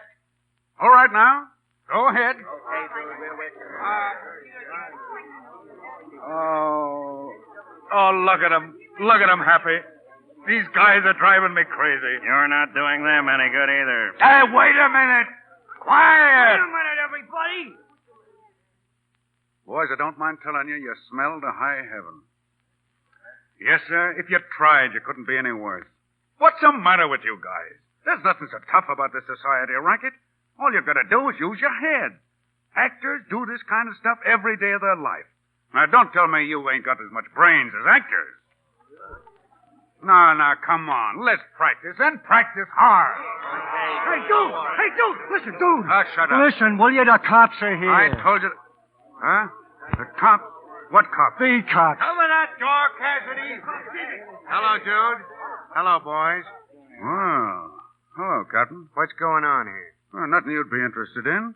All right, now. Go ahead. Okay, dude, we're with you. Oh, look at them. Look at them happy. These guys are driving me crazy. You're not doing them any good either. Hey, wait a minute. Quiet. Wait a minute, everybody. Boys, I don't mind telling you, you smell to high heaven. Yes, sir. If you tried, you couldn't be any worse. What's the matter with you guys? There's nothing so tough about this society racket. All you've got to do is use your head. Actors do this kind of stuff every day of their life. Now, don't tell me you ain't got as much brains as actors. No, come on. Let's practice, and practice hard. Hey, dude. Listen, dude. Shut up. Listen, will you? The cops are here. I told you. Huh? The cop? What cop? The cops. Cover that door, Cassidy. Hello, Jude. Hello, boys. Well, hello, Captain. What's going on here? Well, nothing you'd be interested in.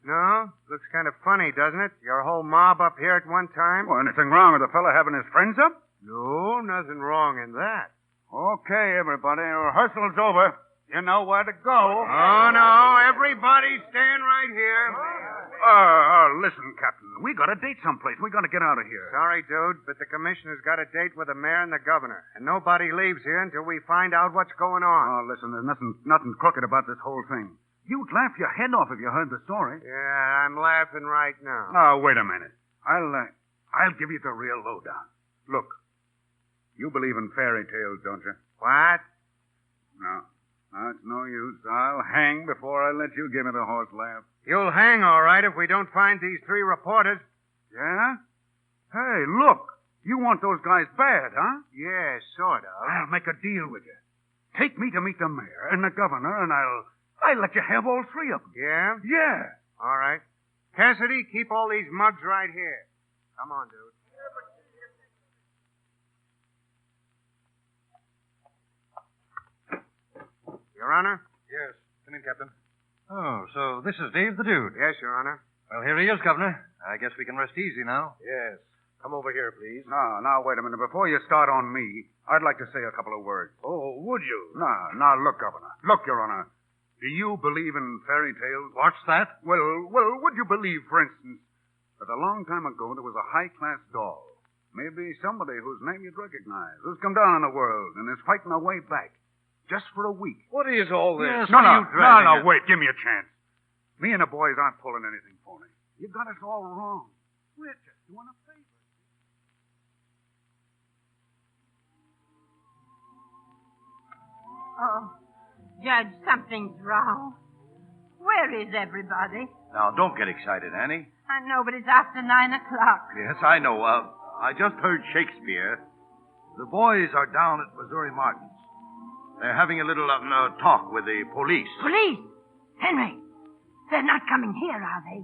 No? Looks kind of funny, doesn't it? Your whole mob up here at one time? Well, anything wrong with a fella having his friends up? No, nothing wrong in that. Okay, everybody. Rehearsal's over. You know where to go. Oh, no. Everybody stand right here. Listen, Captain. We got a date someplace. We got to get out of here. Sorry, dude, but the commissioner's got a date with the mayor and the governor, and nobody leaves here until we find out what's going on. Oh, listen, there's nothing crooked about this whole thing. You'd laugh your head off if you heard the story. Yeah, I'm laughing right now. Oh, wait a minute. I'll give you the real lowdown. Look, you believe in fairy tales, don't you? What? No, it's no use. I'll hang before I let you give me the horse laugh. You'll hang, all right, if we don't find these 3 reporters. Yeah? Hey, look. You want those guys bad, huh? Yeah, sort of. I'll make a deal with you. Take me to meet the mayor and the governor, and I'll let you have all 3 of them. Yeah? Yeah. All right. Cassidy, keep all these mugs right here. Come on, dude. Your Honor? Yes. Come in, Captain. Oh, so this is Dave the Dude. Yes, Your Honor. Well, here he is, Governor. I guess we can rest easy now. Yes. Come over here, please. Now, wait a minute. Before you start on me, I'd like to say a couple of words. Oh, would you? Now, look, Governor. Look, Your Honor. Do you believe in fairy tales? What's that? Well, would you believe, for instance, that a long time ago there was a high-class doll, maybe somebody whose name you'd recognize, who's come down in the world and is fighting her way back, just for a week? What is all this? Yes, No, what are you dragging at? wait. Give me a chance. Me and the boys aren't pulling anything phony. You got us all wrong. We're just doing a favor. Oh, Judge, something's wrong. Where is everybody? Now, don't get excited, Annie. I know, but it's after 9 o'clock. Yes, I know. I just heard Shakespeare. The boys are down at Missouri Martin's. They're having a little talk with the police. Police? Henry, they're not coming here, are they?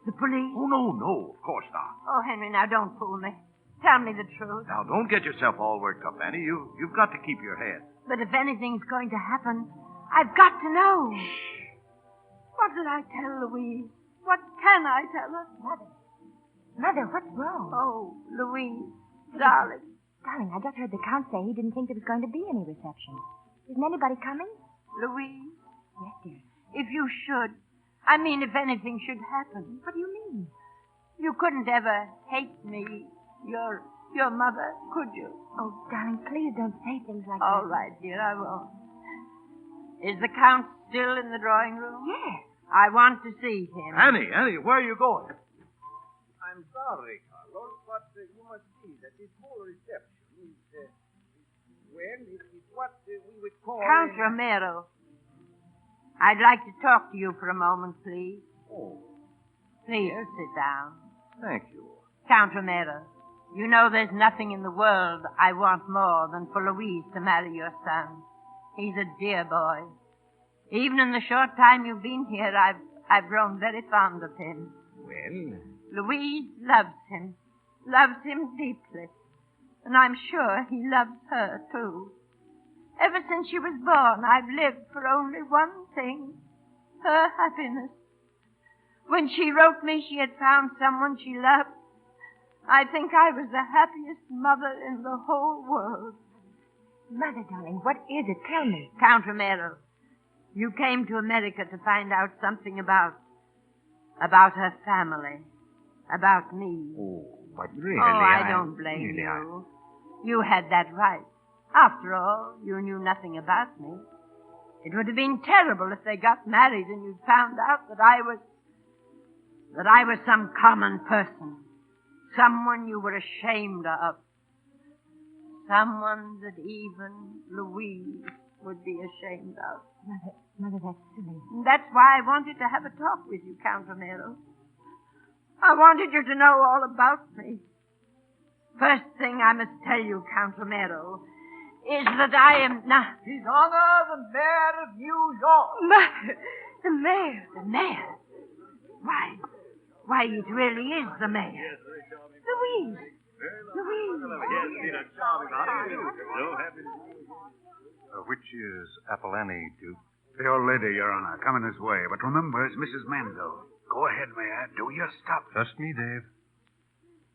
The police? Oh, no, of course not. Oh, Henry, now don't fool me. Tell me the truth. Now, don't get yourself all worked up, Annie. You've got to keep your head. But if anything's going to happen, I've got to know. What did I tell Louise? What can I tell her? Mother, what's wrong? Oh, Louise, darling. Darling, I just heard the Count say he didn't think there was going to be any reception. Isn't anybody coming? Louise, Yes, dear. if you should, I mean if anything should happen, What do you mean? you couldn't ever hate me, your mother, could you? Oh, darling, please don't say things like that. All right, dear, I won't. Is the Count still in the drawing room? Yes. I want to see him. Annie, where are you going? I'm sorry, Carlos, but you must see that this whole reception is what we would call... Count Romero, I'd like to talk to you for a moment, please. Oh. Please sit down. Thank you. Count Romero, you know there's nothing in the world I want more than for Louise to marry your son. He's a dear boy. Even in the short time you've been here, I've grown very fond of him. Well, Louise loves him deeply. And I'm sure he loves her, too. Ever since she was born, I've lived for only one thing, her happiness. When she wrote me she had found someone she loved, I think I was the happiest mother in the whole world. Mother, darling, what is it? Tell me. Count Romero, you came to America to find out something about her family, about me. Oh, but really, I don't blame you. You had that right. After all, you knew nothing about me. It would have been terrible if they got married and you'd found out that I was some common person. Someone you were ashamed of. Someone that even Louise would be ashamed of. Mother, that's silly. And that's why I wanted to have a talk with you, Count Romero. I wanted you to know all about me. First thing I must tell you, Count Romero, is that I am not... His Honor, the Mayor of New York. Mother, the mayor. The mayor? Why, it really is the mayor. Louise. Which is Apollonie, Duke? The old lady, Your Honor, coming this way. But remember, it's Mrs. Manville. Go ahead, Mayor. Do your stuff. Trust me, Dave.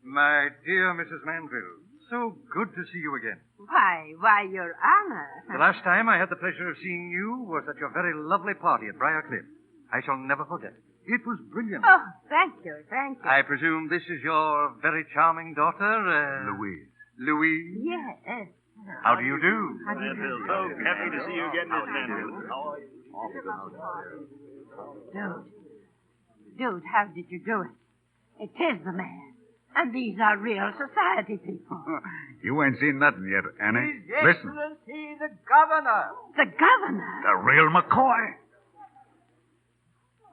My dear Mrs. Manville, so good to see you again. Why, Your Honor. The last time I had the pleasure of seeing you was at your very lovely party at Briarcliff. I shall never forget it. It was brilliant. Oh, thank you. I presume this is your very charming daughter, Louise. Yes. How do you do? Manville, so happy to see you again, Miss Manville. How are you? Dude, how did you do it? It is the man. And these are real society people. You ain't seen nothing yet, Annie. His Listen. Excellency, the Governor. The Governor? The real McCoy.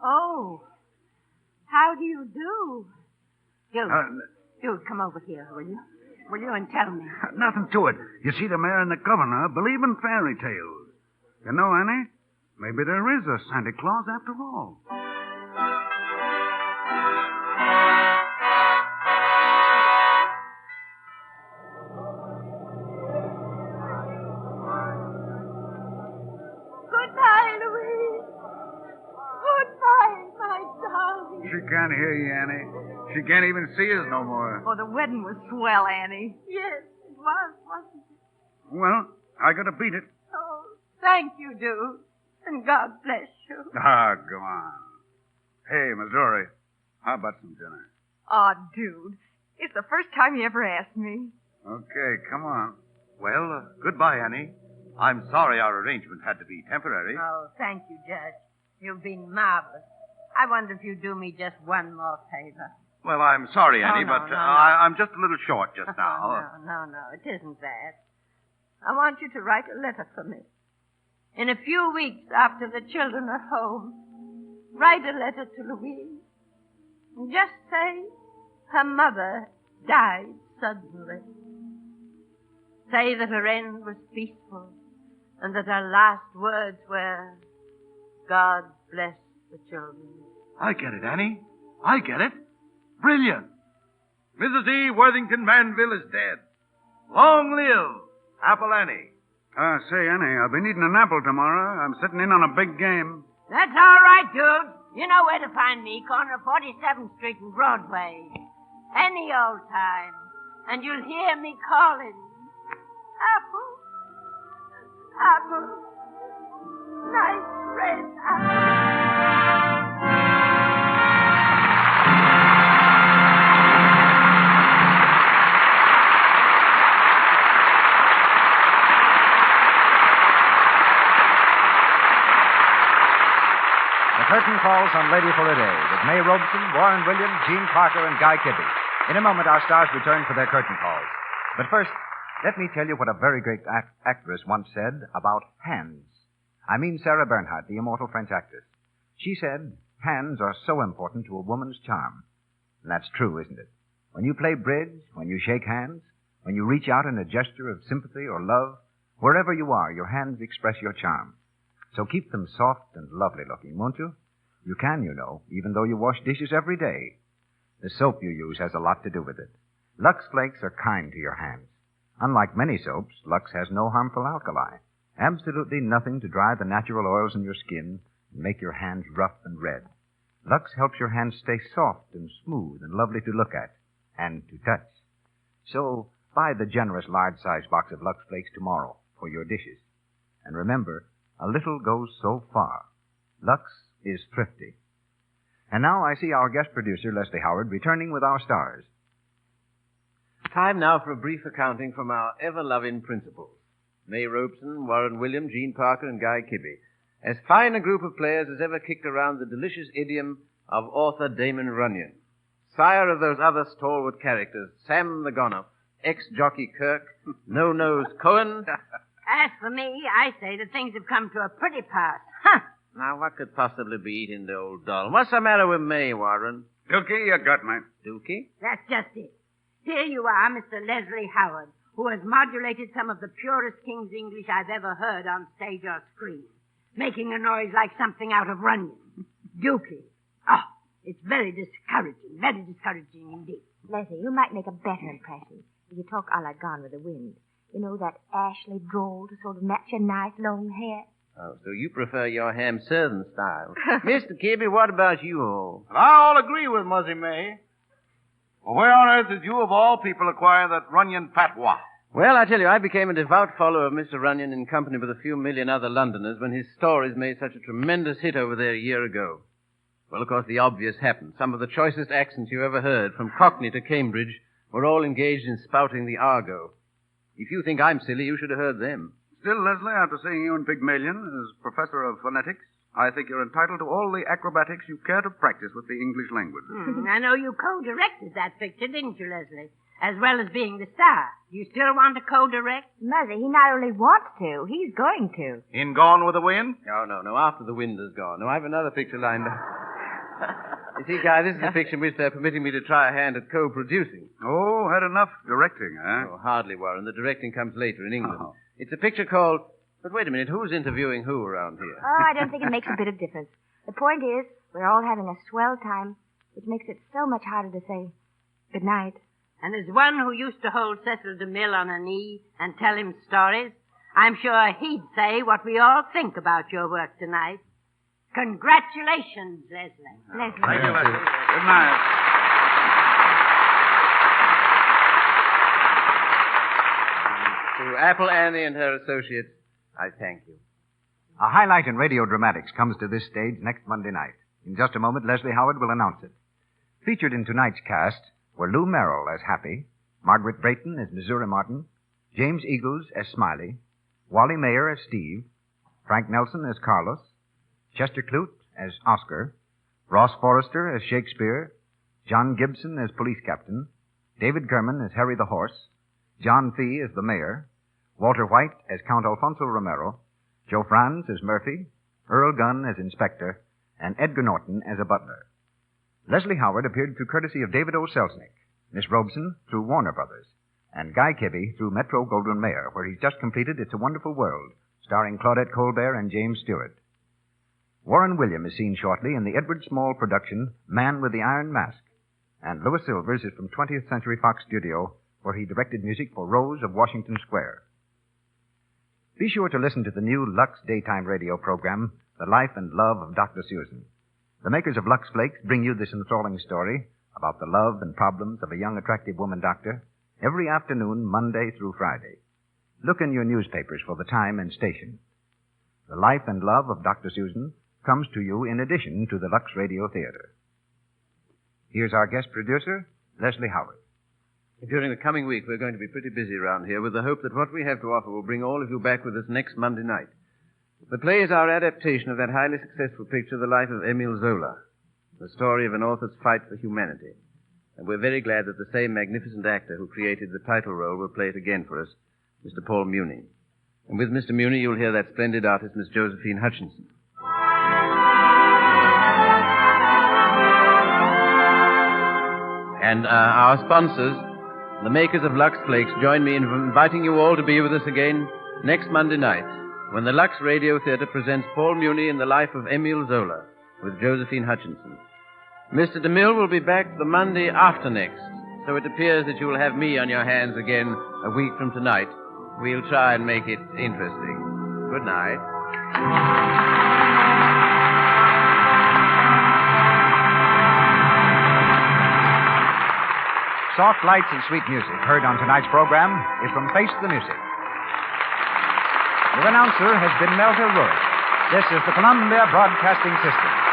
Oh. How do you do? Dude, come over here, will you? Will you and tell me? Nothing to it. You see, the mayor and the governor believe in fairy tales. You know, Annie, maybe there is a Santa Claus after all. Goodbye, Louise. Goodbye, my darling. She can't hear you, Annie. She can't even see us no more. Oh, the wedding was swell, Annie. Yes, it was, wasn't it? Well, I gotta beat it. Oh, thank you, dude. And God bless you. Ah, go on. Hey, Missouri, how about some dinner? Oh, dude. It's the first time you ever asked me. Okay, come on. Well, goodbye, Annie. I'm sorry our arrangement had to be temporary. Oh, thank you, Judge. You've been marvelous. I wonder if you'd do me just one more favor. Well, I'm sorry, Annie, no, but no. I'm just a little short just now. No, it isn't that. I want you to write a letter for me. In a few weeks after the children are home, write a letter to Louise. And just say her mother died suddenly. Say that her end was peaceful and that her last words were, God bless the children. I get it, Annie. I get it. Brilliant. Mrs. E. Worthington Manville is dead. Long live Apollonie. Say, Annie, I'll be needing an apple tomorrow. I'm sitting in on a big game. That's all right, dude. You know where to find me, corner of 47th Street and Broadway. Any old time. And you'll hear me calling. Apple. Apple. Nice red apple. The curtain falls on Lady for a Day with May Robeson, Warren Williams, Gene Parker, and Guy Kibbe. In a moment, our stars return for their curtain calls. But first, let me tell you what a very great actress once said about hands. I mean Sarah Bernhardt, the immortal French actress. She said, hands are so important to a woman's charm. And that's true, isn't it? When you play bridge, when you shake hands, when you reach out in a gesture of sympathy or love, wherever you are, your hands express your charm. So keep them soft and lovely looking, won't you? You can, you know, even though you wash dishes every day. The soap you use has a lot to do with it. Lux Flakes are kind to your hands. Unlike many soaps, Lux has no harmful alkali. Absolutely nothing to dry the natural oils in your skin and make your hands rough and red. Lux helps your hands stay soft and smooth and lovely to look at and to touch. So buy the generous large-sized box of Lux Flakes tomorrow for your dishes. And remember, a little goes so far. Lux is thrifty. And now I see our guest producer, Leslie Howard, returning with our stars. Time now for a brief accounting from our ever-loving principals. May Robeson, Warren William, Gene Parker, and Guy Kibbe. As fine a group of players as ever kicked around the delicious idiom of author Damon Runyon. Sire of those other stalwart characters, Sam the Gonoff, ex-jockey Kirk, No-Nose Cohen. As for me, I say that things have come to a pretty pass. Huh! Now, what could possibly be eating the old doll? What's the matter with May, Warren? Dookie, you got me. Dookie? That's just it. Here you are, Mr. Leslie Howard, who has modulated some of the purest King's English I've ever heard on stage or screen, making a noise like something out of Runyon. Dookie. Oh, it's very discouraging indeed. Leslie, you might make a better impression if you talk a la Gone with the Wind. You know, that Ashley drawl to sort of match your nice long hair. Oh, so you prefer your ham southern style. Mr. Kibbe, what about you all? I all agree with Muzzy May. Well, where on earth did you, of all people, acquire that Runyon patois? Well, I tell you, I became a devout follower of Mr. Runyon in company with a few million other Londoners when his stories made such a tremendous hit over there a year ago. Well, of course, the obvious happened. Some of the choicest accents you ever heard, from Cockney to Cambridge, were all engaged in spouting the argot. If you think I'm silly, you should have heard them. Still, Leslie, after seeing you in Pygmalion as professor of phonetics, I think you're entitled to all the acrobatics you care to practice with the English language. I know you co-directed that picture, didn't you, Leslie? As well as being the star. Do you still want to co-direct? Mother, he not only wants to, he's going to. In Gone with the Wind? No, after the wind has gone. No, I have another picture lined up. You see, Guy, this is a picture in which they're permitting me to try a hand at co-producing. Oh, had enough directing, huh? Oh, hardly, Warren. The directing comes later in England. Oh. It's a picture called... But wait a minute, who's interviewing who around here? Oh, I don't think it makes a bit of difference. The point is, we're all having a swell time, which makes it so much harder to say good night. And as one who used to hold Cecil DeMille on a knee and tell him stories, I'm sure he'd say what we all think about your work tonight. Congratulations, Leslie. Leslie. Thank you, Leslie. Good night. To Apple Annie and her associates, I thank you. A highlight in radio dramatics comes to this stage next Monday night. In just a moment, Leslie Howard will announce it. Featured in tonight's cast were Lou Merrill as Happy, Margaret Brayton as Missouri Martin, James Eagles as Smiley, Wally Mayer as Steve, Frank Nelson as Carlos, Chester Clute as Oscar, Ross Forrester as Shakespeare, John Gibson as Police Captain, David Kerman as Harry the Horse, John Fee as the Mayor, Walter White as Count Alfonso Romero, Joe Franz as Murphy, Earl Gunn as Inspector, and Edgar Norton as a butler. Leslie Howard appeared through courtesy of David O. Selznick, Miss Robeson through Warner Brothers, and Guy Kibbe through Metro Goldwyn Mayer, where he's just completed It's a Wonderful World, starring Claudette Colbert and James Stewart. Warren William is seen shortly in the Edward Small production, Man with the Iron Mask, and Louis Silvers is from 20th Century Fox Studio, where he directed music for Rose of Washington Square. Be sure to listen to the new Lux daytime radio program, The Life and Love of Dr. Susan. The makers of Lux Flakes bring you this enthralling story about the love and problems of a young, attractive woman doctor every afternoon, Monday through Friday. Look in your newspapers for the time and station. The Life and Love of Dr. Susan comes to you in addition to the Lux Radio Theater. Here's our guest producer, Leslie Howard. During the coming week, we're going to be pretty busy around here with the hope that what we have to offer will bring all of you back with us next Monday night. The play is our adaptation of that highly successful picture, The Life of Emile Zola, the story of an author's fight for humanity. And we're very glad that the same magnificent actor who created the title role will play it again for us, Mr. Paul Muni. And with Mr. Muni, you'll hear that splendid artist, Miss Josephine Hutchinson. And our sponsors, the makers of Lux Flakes, join me in inviting you all to be with us again next Monday night, when the Lux Radio Theater presents Paul Muni in the life of Emile Zola with Josephine Hutchinson. Mr. DeMille will be back the Monday after next, so it appears that you will have me on your hands again a week from tonight. We'll try and make it interesting. Good night. Soft lights and sweet music heard on tonight's program is from Face the Music. Your announcer has been Melter Roy. This is the Columbia Broadcasting System.